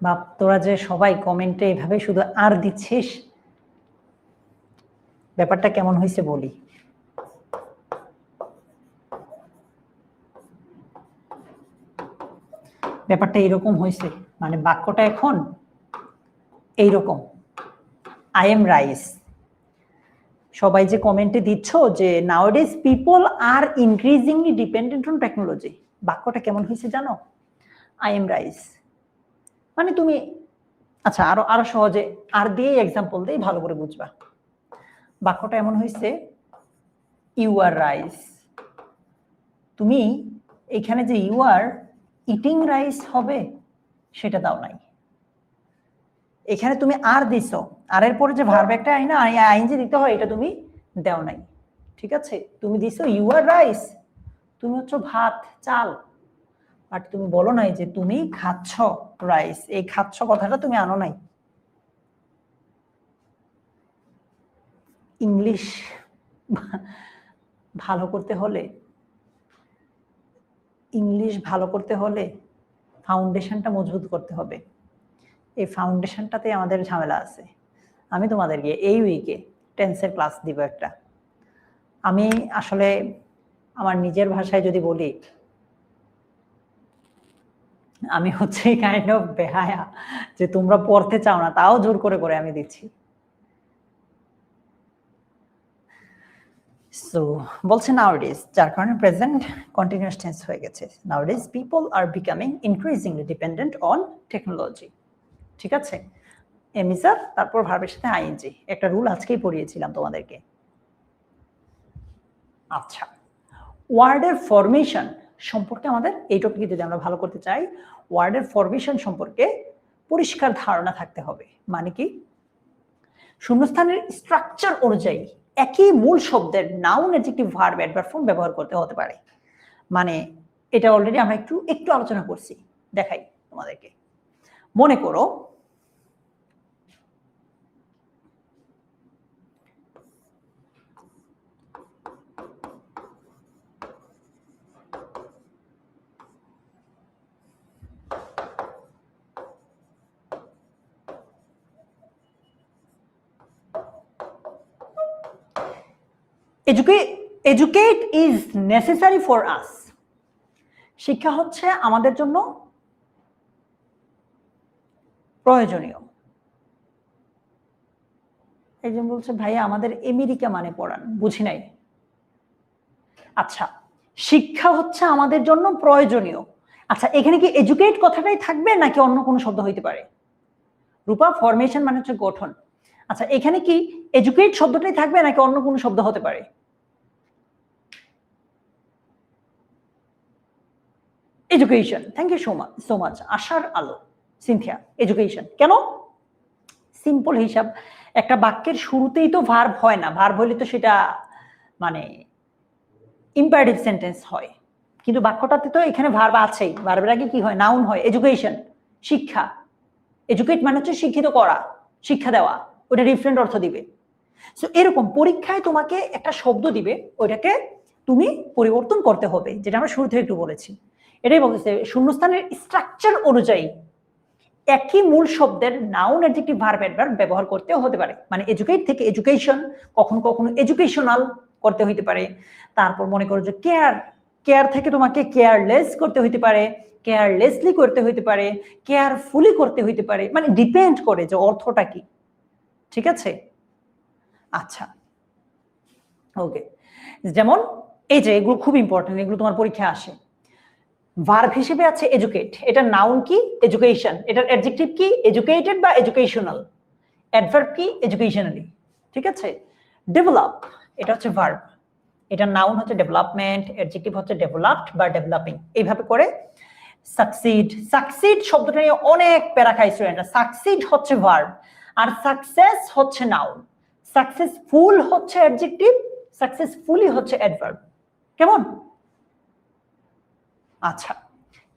বাপ, তোরা যে সবাই কমেন্টে এভাবে শুধু আর দিচ্ছিস, ব্যাপারটা কেমন হয়েছে বলি। ব্যাপারটা এরকম হয়েছে, মানে বাক্যটা এখন এইরকম, আই এম রাইস। সবাই যে কমেন্টে দিচ্ছ যে nowadays people are increasingly dependent on technology, বাক্যটা কেমন হয়েছে জানো? I am rice. মানে তুমি, আচ্ছা আরো আরো সহজে আর দিয়ে এক্সাম্পল দিয়ে ভালো করে বুঝবা। বাক্যটা এমন হয়েছে, ইউ আর রাইস। তুমি এখানে যে ইউ আর ইটিং রাইস হবে সেটা দাও নাই, এখানে তুমি আর দিছো, আর এর পরে যে ভার্ব একটা আইনা আইনজি দিতে হয়, এটা তুমি দাও নাই, ঠিক আছে? তুমি দিছো ইউ আর রাইস, তুমি হচ্ছে ভাত, চাল, বাট তুমি বলো নাই যে তুমি খাচ্ছ রাইস, এই খাচ্ছ কথাটা তুমি আনো নাই। ইংলিশ ভালো করতে হলে, ইংলিশ ভালো করতে হলে ফাউন্ডেশনটা মজবুত করতে হবে। এই ফাউন্ডেশনটাতে আমাদের ঝামেলা আছে। আমি তোমাদেরকে এই উইকে টেন্সের ক্লাস দিব একটা। আমি আসলে আমার নিজের ভাষায় যদি বলি, আমি হচ্ছে কাইন্ড অফ বেহায়া যে তোমরা পড়তে চাও না, তাও জোর করে করে আমি দিচ্ছি। সো বলছে নাওডেজ, যার কারণে প্রেজেন্ট কন্টিনিউয়াস টেন্স হয়ে গেছে। Nowadays people are becoming increasingly dependent on technology, ঠিক আছে? এমিসার, তারপর ভার্বের সাথে আইএনজি, একটা রুল আজকেই পড়িয়েছিলাম তোমাদেরকে। আচ্ছা, ওয়ার্ডের ফরমেশন সম্পর্কে আমাদের এই টপিকে যদি আমরা ভালো করতে চাই, ওয়ার্ডের ফরমেশন সম্পর্কে পরিষ্কার ধারণা থাকতে হবে। মানে কি, শূন্যস্থানের স্ট্রাকচার অনুযায়ী একই মূল শব্দের noun, adjective, verb, adverb form ব্যবহার করতে হতে পারে। মানে এটা অলরেডি আমরা একটু একটু আলোচনা করছি, দেখাই তোমাদেরকে। মনে করো educate is necessary for us, শিক্ষা হচ্ছে আমাদের জন্য প্রয়োজনীয়। একজন বলছে ভাইয়া আমাদের আমেরিকা মানে পড়ান, বুঝি নাই। আচ্ছা, শিক্ষা হচ্ছে আমাদের জন্য প্রয়োজনীয়। আচ্ছা, এখানে কি এডুকেট কথাটাই থাকবে নাকি অন্য কোনো শব্দ হইতে পারে? রূপা, ফরমেশন মানে হচ্ছে গঠন। আচ্ছা, এখানে কি এডুকেট শব্দটাই থাকবে নাকি অন্য কোনো শব্দ হতে পারে? Education. Thank you so much আশার আলো, সিনথিয়া। এডুকেশন কেন? সিম্পল হিসাব, একটা বাক্যের শুরুতেই তো ভার্ব হয় না, ভার্ব হলে তো সেটা মানে ইম্পারেটিভ সেন্টেন্স হয়, কিন্তু বাক্যটাতে তো এখানে ভার্ব আছেই। ভার্বের আগে কি হয়? নাউন হয়। এডুকেশন, শিক্ষা। এডুকেট মানে হচ্ছে শিক্ষিত করা, শিক্ষা দেওয়া, ওটা ডিফারেন্ট অর্থ দিবে। সো এরকম পরীক্ষায় তোমাকে একটা শব্দ দিবে, ওইটাকে তুমি পরিবর্তন করতে হবে, যেটা আমরা শুরু থেকে একটু বলেছি। এটাই বলতেছে শূন্যস্থানের স্ট্রাকচার অনুযায়ী একই মূল শব্দের নাউন, অ্যাডজেক্টিভ, ভার্ব, অ্যাডভার্ব ব্যবহার করতে হতে পারে। মানে এডুকেট থেকে এডুকেশন, কখনো কখনো এডুকেশনাল করতে হইতে পারে। তারপর মনে করো যে কেয়ার, কেয়ার থেকে তোমাকে কেয়ারলেস করতে হইতে পারে, কেয়ারলেসলি করতে হইতে পারে, কেয়ারফুলি করতে হইতে পারে, মানে ডিপেন্ড করে যে অর্থটা কি। ঠিক আছে? আচ্ছা, ওকে। যেমন এই যে এগুলো খুব ইম্পর্টেন্ট, এগুলো তোমার পরীক্ষা আসে। ভার্ব হিসেবে আছে এডুকেট, এটা নাউন কি? এডুকেশন। এটার অ্যাডজেক্টিভ কি? এডুকেটেড বা এডুকেশনাল। অ্যাডভার্ব কি? এডুকেশনালি। ঠিক আছে? ডেভেলপ, এটা হচ্ছে ভার্ব, এটা নাউন হচ্ছে ডেভেলপমেন্ট, অ্যাডজেক্টিভ হচ্ছে ডেভেলপড বা ডেভেলপিং। এইভাবে করে সাকসিড, সাকসিড শব্দটা নিয়ে অনেক প্যারা খায় স্টুডেন্টরা। সাকসিড হচ্ছে ভার্ব আর সাকসেস হচ্ছে নাউন। সাকসেসফুল হচ্ছে অ্যাডজেক্টিভ, সাকসেসফুলি হচ্ছে অ্যাডভার্ব। কেমন? আচ্ছা,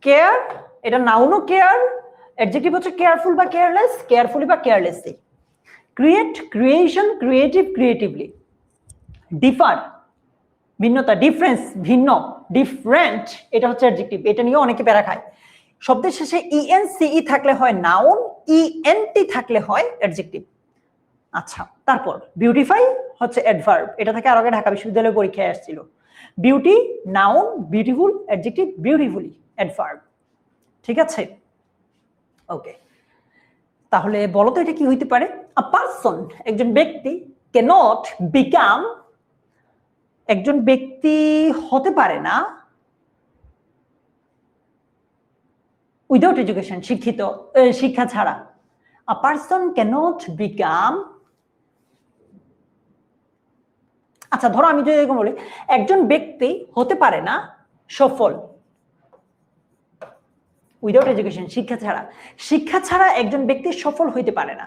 কেয়ার, এটা নাউনও কেয়ার, অ্যাডজেক্টিভ হচ্ছে কেয়ারফুল বা কেয়ারলেস, কেয়ারফুলি বা carelessly. Create, creation, creative, creatively. Differ, ভিন্নতা, ডিফারেন্স, ভিন্ন, ডিফারেন্ট, এটা হচ্ছে অ্যাডজেক্টিভ। এটা নিয়ে অনেকে প্যারা খায়। শব্দের শেষে ইএনসিই থাকলে হয় নাউন, ইএনটি থাকলে হয় অ্যাডজেক্টিভ। আচ্ছা, তারপর বিউটিফাই হচ্ছে অ্যাডভার্ব, এটা থেকে আর আগে ঢাকা বিশ্ববিদ্যালয়ের পরীক্ষায় আসছিল। Beauty noun, beautiful adjective, beautifully adverb. ঠিক আছে? ওকে, তাহলে বলো তো এটা কি হইতে পারে? আ পারসন, একজন ব্যক্তি, ক্যানট বিকাম, একজন ব্যক্তি হতে পারে না উইদাউট এডুকেশন, শিক্ষিত, শিক্ষা ছাড়া। আ পারসন ক্যানট বিকাম, আচ্ছা ধরো আমি যদি এরকম বলি, একজন ব্যক্তি হতে পারে না সফল উইদাউট এডুকেশন, শিক্ষা ছাড়া। শিক্ষা ছাড়া একজন ব্যক্তি সফল হইতে পারে না।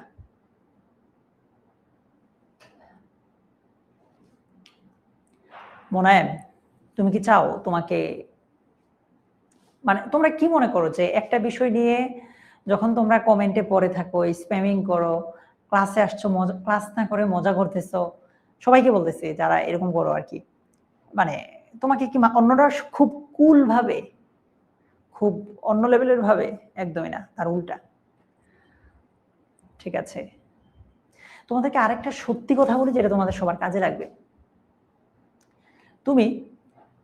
মোনায়েম, তুমি কি চাও তোমাকে, মানে তোমরা কি মনে করো যে একটা বিষয় নিয়ে যখন তোমরা কমেন্টে পড়ে থাকো, স্প্যামিং করো, ক্লাসে আসছো, ক্লাস না করে মজা করতেছো, সবাইকে বলতেছি যারা এরকম করো আর কি, মানে তোমাকে কি অন্যরা খুব কুল ভাবে, খুব অন্য লেভেলের ভাবে? একদমই না, তার উল্টা। ঠিক আছে, তোমাদেরকে আরেকটা সত্যি কথা বলি যেটা তোমাদের সবার কাজে লাগবে। তুমি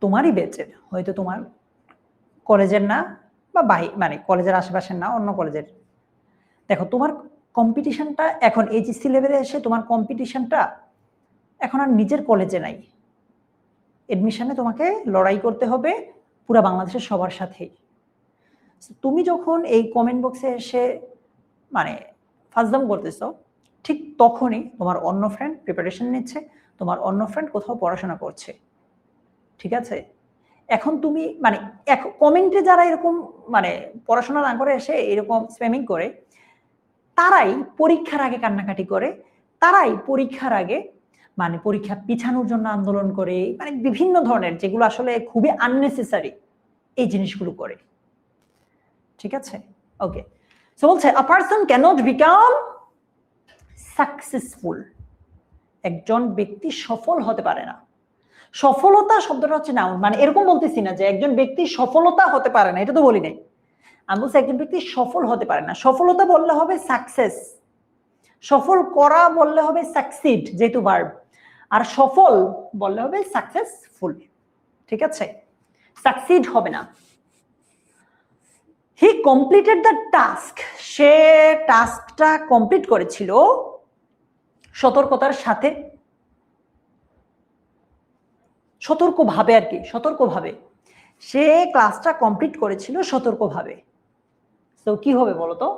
তোমারই ব্যাচের, হয়তো তোমার কলেজের না বা মানে কলেজের আশেপাশের না, অন্য কলেজের, দেখো তোমার কম্পিটিশনটা এখন এইচএসসি লেভেলে এসে তোমার কম্পিটিশনটা এখন আর নিজের কলেজে নাই। এডমিশনে তোমাকে লড়াই করতে হবে পুরা বাংলাদেশের সবার সাথেই। তুমি যখন এই কমেন্ট বক্সে এসে মানে ফাজলাম করতেছো, ঠিক তখনই তোমার অন্য ফ্রেন্ড প্রিপারেশন নিচ্ছে, তোমার অন্য ফ্রেন্ড কোথাও পড়াশোনা করছে। ঠিক আছে, এখন তুমি মানে কমেন্টে যারা এরকম মানে পড়াশোনা না করে এসে এরকম স্প্যামিং করে, তারাই পরীক্ষার আগে কান্নাকাটি করে, তারাই পরীক্ষার আগে মানে পরীক্ষা পিছানোর জন্য আন্দোলন করে, মানে বিভিন্ন ধরনের যেগুলো আসলে খুবই আননেসেসারি এই জিনিসগুলো করে। ঠিক আছে, ওকে। সো বলছে a person cannot become successful, একজন ব্যক্তি সফল হতে পারে না। সফলতা শব্দটা হচ্ছে নাউন, মানে এরকম বলতেছি না যে একজন ব্যক্তি সফলতা হতে পারে না, এটা তো বলি নাই। আমি বলছি একজন ব্যক্তি সফল হতে পারে না। সফলতা বললে হবে সাকসেস, সফল করা বললে হবে সাকসিড যেহেতু ভার্ব, আর সফল বললে হবে সাকসেসফুল। ঠিক আছে, সাকসিড হবে না। হি কমপ্লিটেড দ্য টাস্ক, সে টাস্কটা কমপ্লিট করেছিল সতর্কতার সাথে, সতর্কভাবে আর কি, সতর্কভাবে সে ক্লাসটা কমপ্লিট করেছিল সতর্কভাবে। তো কি হবে বলো তো?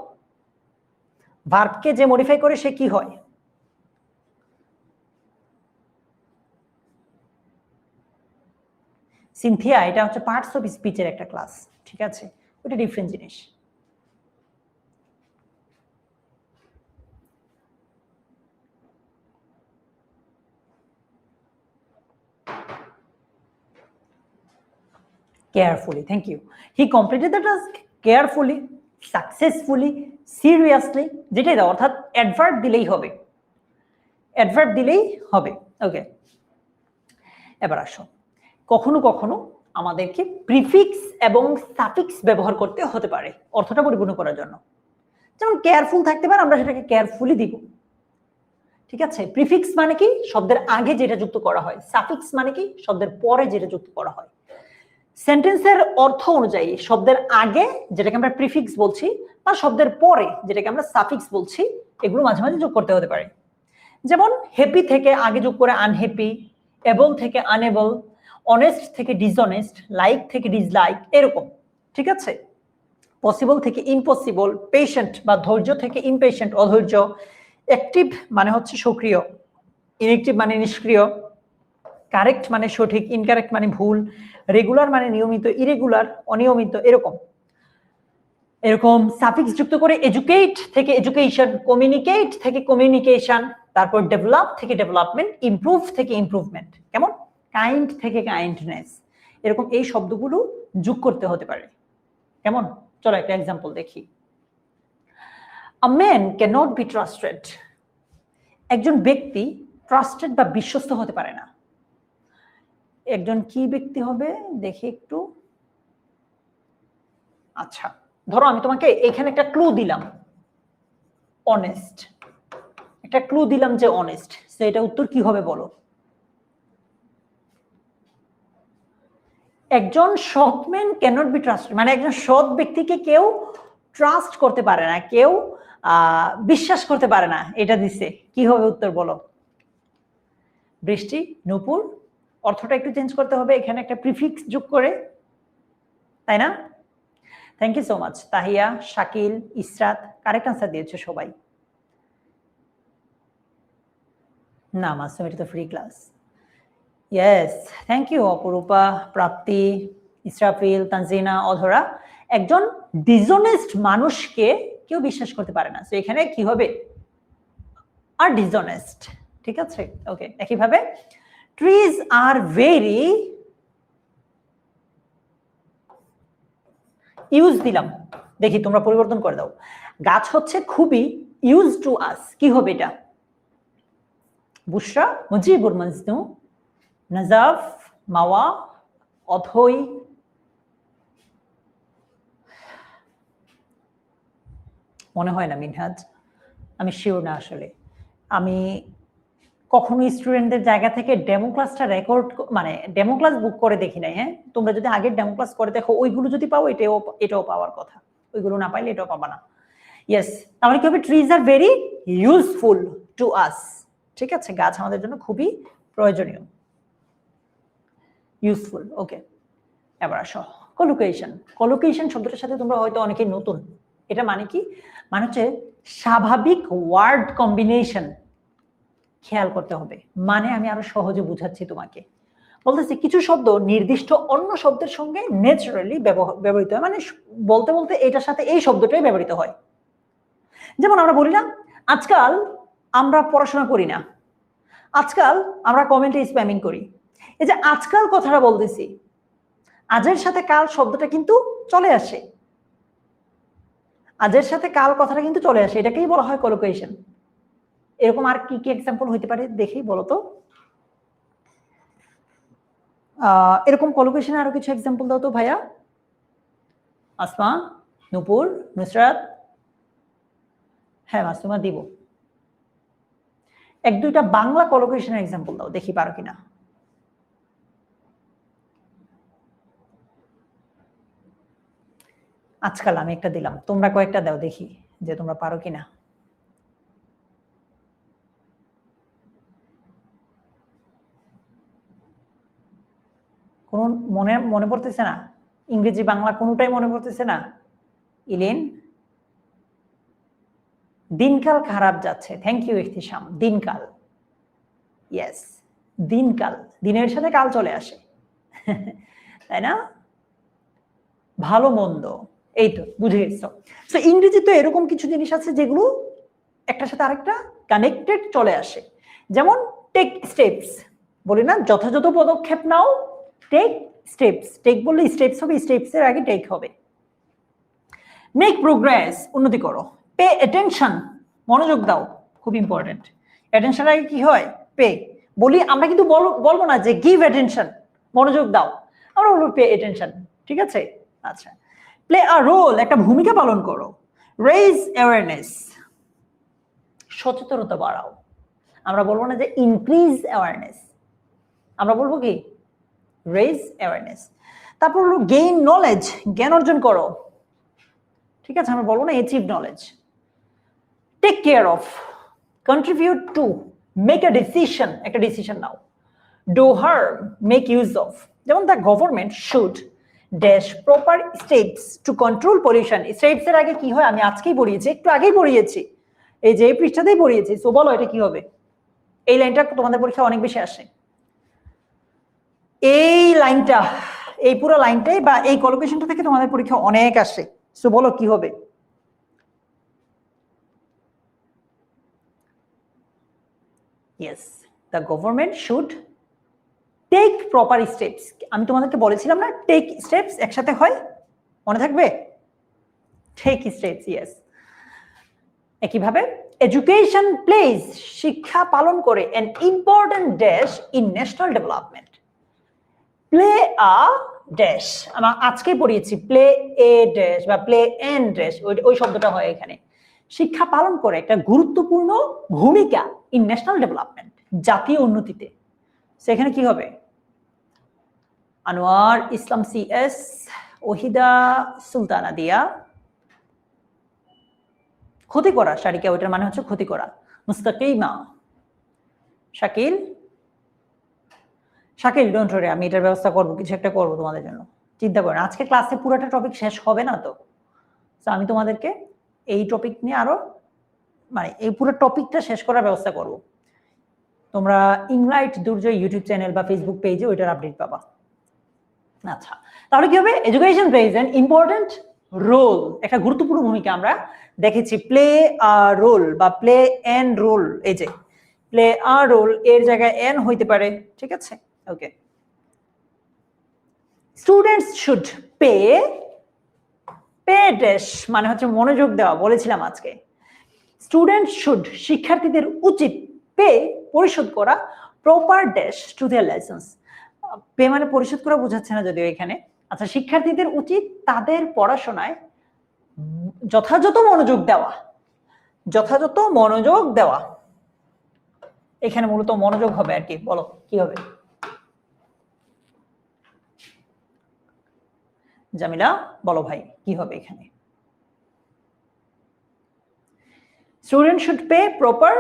ভার্বকে যে মডিফাই করে সে কি হয়? সিনথিয়া, এটা হচ্ছে পার্টস অফ স্পিচের একটা ক্লাস, ঠিক আছে? ওটা ডিফারেন্ট জিনিস। Carefully, thank you. He completed the task carefully, successfully, seriously, যেটাই দাও, অর্থাৎ অ্যাডভার্ব দিলেই হবে, অ্যাডভার্ব দিলেই হবে। ওকে, এবার আসো, কখনো কখনো আমাদেরকে প্রিফিক্স এবং সাফিক্স ব্যবহার করতে হতে পারে অর্থটা পরিপূর্ণ করার জন্য। যেমন কেয়ারফুল থাকতে পারে, আমরা সেটাকে কেয়ারফুলি দিব, ঠিক আছে? প্রিফিক্স মানে কি? শব্দের আগে যেটা যুক্ত করা হয়। সাফিক্স মানে কি? শব্দের পরে যেটা যুক্ত করা হয়। সেন্টেন্সের অর্থ অনুযায়ী শব্দের আগে যেটাকে আমরা প্রিফিক্স বলছি বা শব্দের পরে যেটাকে আমরা সাফিক্স বলছি, এগুলো মাঝে মাঝে যোগ করতে হতে পারে। যেমন হ্যাপি থেকে আগে যোগ করে আনহ্যাপি, এবল থেকে আনএবল, অনেস্ট থেকে ডিসঅনেস্ট, লাইক থেকে ডিসলাইক, এরকম, ঠিক আছে? পসিবল থেকে ইম্পসিবল, পেশেন্ট বা ধৈর্য থেকে ইমপেশেন্ট, অধৈর্য, অ্যাক্টিভ মানে হচ্ছে সক্রিয়, ইনঅ্যাক্টিভ মানে নিষ্ক্রিয়, কারেক্ট মানে সঠিক, ইনকারেক্ট মানে ভুল, রেগুলার মানে নিয়মিত, ইরেগুলার অনিয়মিত, এরকম এরকম সাফিক্স যুক্ত করে এডুকেট থেকে এডুকেশন, কমিউনিকেট থেকে কমিউনিকেশন, তারপর ডেভেলপ থেকে ডেভেলপমেন্ট, ইমপ্রুভ থেকে ইমপ্রুভমেন্ট, কেমন? কাইন্ড থেকে কাইন্ডনেস, এরকম এই শব্দগুলো যোগ করতে হতে পারে, কেমন? চলো একটা এক্সাম্পল দেখি। A man cannot be trusted, একজন ব্যক্তি ট্রাস্টেড বা বিশ্বস্ত হতে পারে না। একজন কি ব্যক্তি হবে দেখি একটু। আচ্ছা, ধরো আমি তোমাকে এখানে একটা ক্লু দিলাম, অনেস্ট, একটা ক্লু দিলাম যে অনেস্ট, সো এটা উত্তর কি হবে বলো? একজন সৎ ম্যান ক্যানট বি ট্রাস্টেড, মানে একজন সৎ ব্যক্তিকে কেউ ট্রাস্ট করতে পারে না, কেউ বিশ্বাস করতে পারে না, এটা দিছে। কি হবে উত্তর বলো? বৃষ্টি, নূপুর, অর্থটা একটু চেঞ্জ করতে হবে, এখানে একটা প্রিফিক্স যোগ করে, তাই না? Thank you so much. Tahiya, Shakil, Israt correct answer দিয়েছো সবাই। না মাসুম, এটা তো free class. Yes, thank you Aparupa, Prapti, Israfil, Tanzina, অধরা। একজন ডিসঅনেস্ট মানুষকে কেউ বিশ্বাস করতে পারে না, তো এখানে কি হবে? আর ডিসঅনেস্ট, ঠিক আছে? ওকে, একইভাবে ট্রিজ আর ভেরি, ইউজ দিলাম, দেখি তোমরা পরিবর্তন করে দাও। গাছ হচ্ছে খুবই, ইউজ টু আস, কি হবে এটা? বুশরা, মুজিবুর মজনু, নাজাফ, মাওয়া, অথই, মনে হয় না মিনহাজ, আমি শিওর না আসলে। আমি কখনো স্টুডেন্টদের জায়গা থেকে ডেমো ক্লাসটা রেকর্ড, মানে ডেমো ক্লাস বুক করে দেখি নাই। হ্যাঁ, তোমরা যদি আগের ডেমো ক্লাস করে দেখো, ওইগুলো যদি পাও এটাও পাওয়ার কথা, ওইগুলো না পাইলে এটাও পাবা না। ইয়েস, তাহলে কি হবে? Trees are very useful to us, ঠিক আছে? গাছ আমাদের জন্য খুবই প্রয়োজনীয়, ইউজফুল। ওকে, এবার আসো কলোকেশন। কলোকেশন শব্দটার সাথে তোমরা হয়তো অনেকেই নতুন। এটা মানে কি? মানে হচ্ছে স্বাভাবিক ওয়ার্ড কম্বিনেশন, খেয়াল করতে হবে। মানে আমি আরো সহজে বুঝাচ্ছি তোমাকে, বলতেছি কিছু শব্দ নির্দিষ্ট অন্য শব্দের সঙ্গে ন্যাচারালি ব্যবহৃত হয়, মানে বলতে বলতে এটার সাথে এই শব্দটাই ব্যবহৃত হয়। যেমন আমরা বলি না, আজকাল আমরা পড়াশোনা করি না, আজকাল আমরা কমেন্টে স্প্যামিং করি। এই যে আজকাল কথাটা বলতেছি, আজের সাথে কাল শব্দটা কিন্তু চলে আসে, আজের সাথে কাল কথাটা কিন্তু চলে আসে, এটাকেই বলা হয় কলোকেশন। এরকম আর কি কি এক্সাম্পল হইতে পারে দেখি বলো তো? এরকম কলোকেশনে আরো কিছু এক্সাম্পল দাও তো ভাইয়া। আসমা, নূপুর, নুসরাত। হ্যাঁ মাসুমা দিব। এক দুইটা বাংলা কলোকেশনের এক্সাম্পল দাও দেখি পারো কিনা। আজকাল আমি একটা দিলাম, তোমরা কয়েকটা দাও দেখি যে তোমরা পারো কিনা। কোন মনে পড়তেছে না? ইংরেজি বাংলা কোনোটাই মনে পড়তেছে না? ইলেন, দিনকাল খারাপ যাচ্ছে। Thank you Ihtisham. দিনকাল, ইয়েস, দিনকাল, দিনের সাথে কাল চলে আসে তাই না? ভালো মন্দ, এই তো বুঝে গেছো। তো ইংরেজি তো এরকম কিছু জিনিস আছে যেগুলো একটার সাথে আরেকটা কানেক্টেড চলে আসে। যেমন টেক স্টেপস, বলি না যথাযথ পদক্ষেপ নাও, টেক স্টেপস। টেক বললে স্টেপস হবে, স্টেপস এর আগে টেক হবে। মেক প্রোগ্রেস, উন্নতি করো। পে অ্যাটেনশন, মনোযোগ দাও, খুব ইম্পর্টেন্ট। অ্যাটেনশন আগে কি হয়? পে। বলি আমরা কিন্তু বলবো না যে গিভ অ্যাটেনশন, মনোযোগ দাও, আমরা বলবো পে অ্যাটেনশন, ঠিক আছে? আচ্ছা, প্লে আ রোল, একটা ভূমিকা পালন করো। রেইজ অ্যাওয়ারনেস, সচেতনতা বাড়াও। আমরা বলবো না যে ইনক্রিজ অ্যাওয়ারনেস, আমরা বলবো কি রেইজ অ্যাওয়ারনেস। তারপর হলো গেইন নলেজ, জ্ঞান অর্জন করো, ঠিক আছে? আমরা বলবো না achieve knowledge. Take care of, contribute to, make a decision, একটা ডিসিশন নাও। Do harm, make use of. যেমন the government should dash proper steps to control pollution. Steps এর আগে কি হয় আমি আজকেই পড়িয়েছি, একটু আগেই পড়িয়েছি, এই যে এই পৃষ্ঠাতেই পড়িয়েছি। সো বলো এটা কি হবে? এই লাইনটা তোমাদের পরীক্ষা অনেক বেশি আসে। এই লাইনটা, এই পুরো লাইনটাই বা এই কলোকেশনটা থেকে তোমাদের পরীক্ষা অনেক আসে। সো বলো কি হবে? Yes, the government should take proper steps. আমি তোমাদেরকে বলেছিলাম না টেক স্টেপস একসাথে হয়, মনে থাকবে? Take steps, yes. একইভাবে এডুকেশন প্লেজ, শিক্ষা পালন করে an important dash in national development. Play a dash, আমরা আজকে পড়িয়েছি প্লে এ ড্যাশ বা প্লে এন ড্যাশ, ওই শব্দটা হয় এখানে। শিক্ষা পালন করে একটা গুরুত্বপূর্ণ ভূমিকা ইন ন্যাশনাল ডেভেলপমেন্ট, জাতীয় উন্নতিতে। সেখানে কি হবে? আনোয়ার ইসলাম সিএস, ওহিদা সুলতানা দিয়া। ক্ষতি করা, শারিকা, ওইটার মানে হচ্ছে ক্ষতি করা। মুস্তাকিমা, শাকিল, শাকিল ডোন্ট ওয়ারি, আমি এটার ব্যবস্থা করবো, কিছু একটা করবো তোমাদের জন্য, চিন্তা করেন। আজকে ক্লাসে পুরোটা টপিক শেষ হবে না তো, আমি তোমাদেরকে এই টপিক নিয়ে আরো মানে এই পুরো টপিকটা শেষ করার ব্যবস্থা করব। তোমরা ইংলাইট দুর্জয় ইউটিউব চ্যানেল বা ফেসবুক পেজে ওইটার আপডেট পাবা। আচ্ছা, তাহলে কি হবে? Education plays an important role, একটা গুরুত্বপূর্ণ ভূমিকা আমরা দেখেছি। প্লে আ রোল বা প্লে এন রোল, এই যে প্লে আ রোল এর জায়গায় এন হইতে পারে, ঠিক আছে? Okay, students should pay, pay dash মানে হচ্ছে মনোযোগ দেওয়া, বলেছিলাম আজকে। স্টুডেন্ট শুড, শিক্ষার্থীদের উচিত, পে পরিশোধ করা, proper dash to their licence. Pay মানে পরিশোধ করা বোঝাচ্ছে না যদিও এখানে। আচ্ছা, শিক্ষার্থীদের উচিত তাদের পড়াশোনায় যথাযথ মনোযোগ দেওয়া, যথাযথ মনোযোগ দেওয়া। এখানে মূলত মনোযোগ হবে আর কি, বলো কি হবে? জামিলা বলো ভাই কি হবে এখানে? Students should pay proper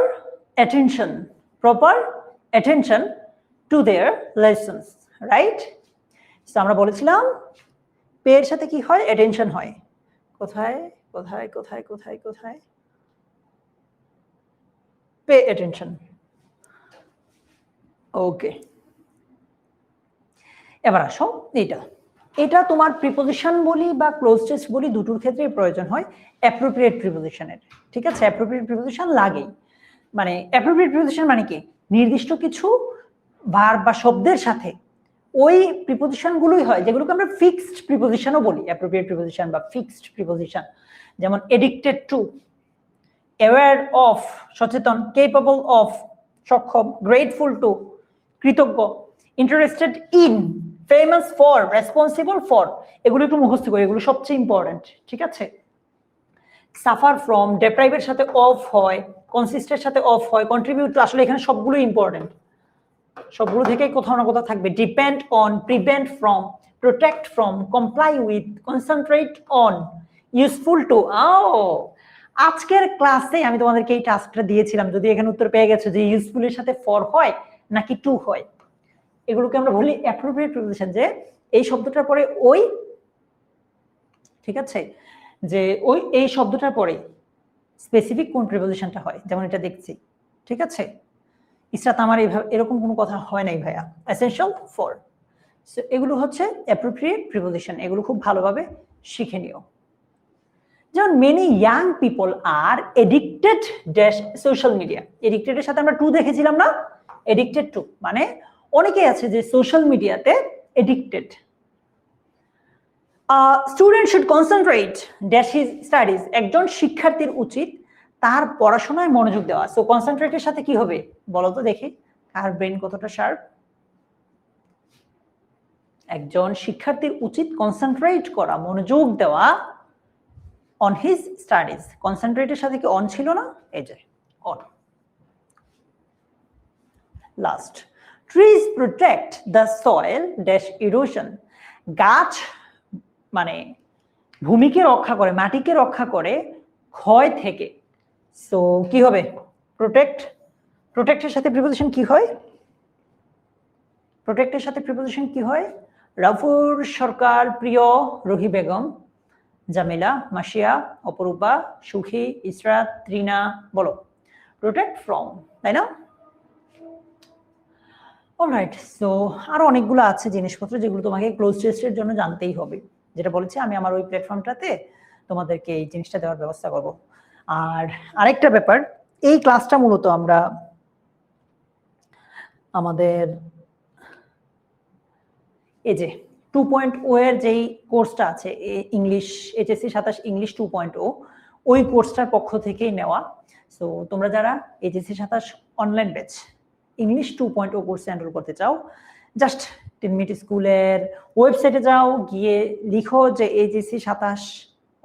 attention to their lessons, right? So আমরা বলেছিলাম পে এর সাথে কি হয়? অ্যাটেনশন হয়। কোথায় কোথায় কোথায় কোথায় কোথায়? Pay attention. ওকে, এবার আসো এইটা, এটা তোমার প্রিপোজিশন বলি বা ক্লোজ টেস্ট বলি দুটোর ক্ষেত্রে প্রয়োজন হয় অ্যাপ্রোপ্রিয়েট প্রিপোজিশনের, ঠিক আছে? অ্যাপ্রোপ্রিয়েট প্রিপোজিশন লাগেই। মানে অ্যাপ্রোপ্রিয়েট প্রিপোজিশন মানে কি? নির্দিষ্ট কিছু ভার্ব বা শব্দের সাথে ওই প্রিপোজিশন গুলোই হয় যেগুলোকে আমরা ফিক্সড প্রিপোজিশনও বলি, অ্যাপ্রোপ্রিয়েট প্রিপোজিশন বা ফিক্সড প্রিপোজিশন। যেমন এডিক্টেড টু, অ্যাওয়্যার অফ সচেতন, কেপেবল অফ সক্ষম, গ্রেটফুল টু কৃতজ্ঞ, interested in, famous for, responsible for. এগুলো একটু মুখস্থ করি, এগুলো সবচেয়ে ইম্পর্টেন্ট, ঠিক আছে? সাফার ফ্রম, ডেপ্রাইভের সাথে অফ হয়, কনসিস্টের সাথে অফ হয়, কন্ট্রিবিউট টু, আসলে এখানে সবগুলো ইম্পর্টেন্ট, সবগুলো থেকেই কোথাও না কোথাও থাকবে। Depend on, prevent from, protect from, comply with, concentrate on, useful to. আজকের ক্লাসে আমি তোমাদেরকে এই টাস্কটা দিয়েছিলাম, যদি এখানে উত্তর পেয়ে গেছো যে ইউজফুলের সাথে ফর হয় নাকি টু হয়। এগুলোকে আমরা বলি অ্যাপ্রোপ্রিয়েট প্রিপোজিশন, যে এই শব্দটার পরে ওই, ঠিক আছে, যে ওই এই শব্দটার পরে স্পেসিফিক কোন প্রিপোজিশনটা হয়, যেমন এটা দেখছি, ঠিক আছে। ইসরাত আমার এইভাবে এরকম কোনো কথা হয় নাই ভাইয়া, এসেনশিয়াল ফর। সো এগুলো হচ্ছে অ্যাপ্রোপ্রিয়েট প্রিপোজিশন, এগুলো খুব ভালোভাবে শিখে নিও। যেমন মেনি ইয়াং পিপল আর এডিক্টেড ড্যাশ সোশ্যাল মিডিয়া। এডিক্টেডের সাথে আমরা টু দেখেছিলাম না, এডিক্টেড টু মানে অনেকেই আছে যে সোশ্যাল মিডিয়াতে addicted. Student should concentrate dash his studies. একজন শিক্ষার্থীর উচিত তার পড়াশোনায় মনোযোগ দেওয়া। সো কনসেন্ট্রেটের সাথে কি হবে বলো তো দেখি, আর ব্রেন কতটা শার্প। একজন শিক্ষার্থীর উচিত কনসেন্ট্রেট করা, মনোযোগ দেওয়া অন হিজ স্টাডিজ। কনসেন্ট্রেটের সাথে কি অন ছিল না, এই যে on. Last, trees protect the soil dash erosion. গাছ মানে ভূমিকে রক্ষা করে, মাটিকে রক্ষা করে ক্ষয় থেকে। সো কি হবে, প্রোটেক্ট। প্রোটেক্টের সাথে প্রিপোজিশন কি হয়, প্রোটেক্টের সাথে প্রিপোজিশন কি হয়, রাফুর সরকার, প্রিয়, রুহি বেগম, জামিলা, মাসিয়া, অপরূপা, সুখী, ইসরাত, ত্রিনা, বলো প্রোটেক্ট ফ্রম, তাই না? অলরাইট, সো আরো অনেকগুলো আছে জিনিসপত্র যেগুলো তোমাকে ক্লোজ টেস্টের জন্য জানতেই হবে। যেটা বলেছি আমি আমার ওই প্ল্যাটফর্মটাতে তোমাদেরকে এই জিনিসটা দেওয়ার ব্যবস্থা করব। আর আরেকটা ব্যাপার, এই ক্লাসটা মূলত আমরা আমাদের এই যে 2.0 এর যেই কোর্সটা আছে ইংলিশ এইচএসসি 27 ইংলিশ 2.0, ওই কোর্সটার পক্ষ থেকেই নেওয়া। সো তোমরা যারা এইচএসসি 27 অনলাইন ব্যাচ ইংলিশ 2.0 কোর্সে এনরোল করতে চাও, জাস্ট 10 মিনিট স্কুলের ওয়েবসাইটে যাও, গিয়ে লিখো যে এইচএসসি 27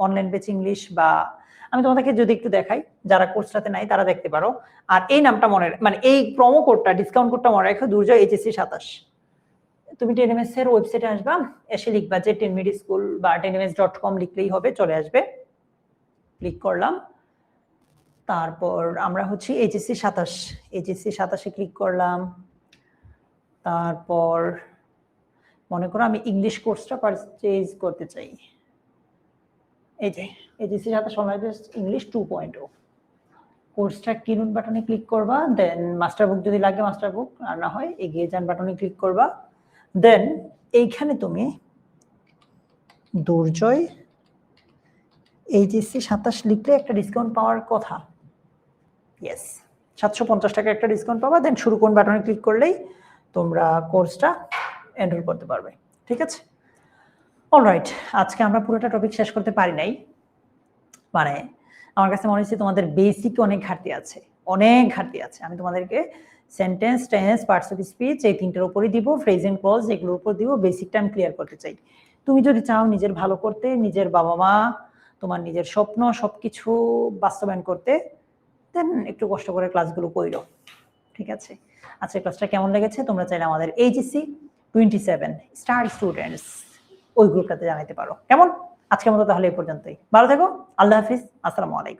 অনলাইন ব্যাচ ইংলিশ, বা আমি তোমাদেরকে যদি একটু দেখাই, যারা কোর্সটাতে নাই তারা দেখতে পারো। আর এই নামটা মনে, মানে এই প্রোমো কোডটা, ডিসকাউন্ট কোডটা মনে রাখো, দুর্জয় এইচএসসি 27। তুমি টেনএমএস এর ওয়েবসাইটে আসবা, এসে লিখবা যে 10 মিনিট স্কুল বা tenms.com লিখলেই হবে, চলে আসবে। ক্লিক করলাম, তারপর আমরা হচ্ছে এইচএসসি 27, এইচএসসি 27-এ ক্লিক করলাম। তারপর মনে করো আমি ইংলিশ কোর্সটা পারচেজ করতে চাই, এই যে এইচএসসি 27 অনলাইন বেস ইংলিশ 2.0 কোর্সটা কিনুন বাটনে ক্লিক করবা। দেন মাস্টার বুক যদি লাগে মাস্টার বুক, আর না হয় এগিয়ে যান বাটনে ক্লিক করবা। দেন এইখানে তুমি দুর্জয় এইচএসসি 27 লিখলে একটা ডিসকাউন্ট পাওয়ার কথা, ইয়েস 750 টাকা একটা ডিসকাউন্ট পাবা। দেন শুরু কোন বাটনে ক্লিক করলেই তোমরা কোর্সটা এনরোল করতে পারবে, ঠিক আছে? অলরাইট, আজকে আমরা পুরোটা টপিক শেষ করতে পারি নাই, মানে আমার কাছে মনে হচ্ছে তোমাদের বেসিক অনেক ঘাটতি আছে, অনেক ঘাটতি আছে। আমি তোমাদেরকে sentence, tense, parts of speech এই তিনটার উপরই দিব, ফ্রেজ এন্ড ক্লজ এগুলোর উপর দিব, বেসিকটা আমি ক্লিয়ার করতে চাই। তুমি যদি চাও নিজের ভালো করতে, নিজের বাবা মা, তোমার নিজের স্বপ্ন সবকিছু বাস্তবায়ন করতে, দেন একটু কষ্ট করে ক্লাসগুলো কইরো, ঠিক আছে? আজকের ক্লাসটা কেমন লেগেছে তোমরা চাইলে আমাদের এইচএসসি 27 স্টার স্টুডেন্টস ওই গ্রুপটাতে জানাতে পারো। কেমন? আজকের মতো তাহলে এই পর্যন্তই, ভালো থেকো, আল্লাহ হাফিজ, আসসালামু আলাইকুম।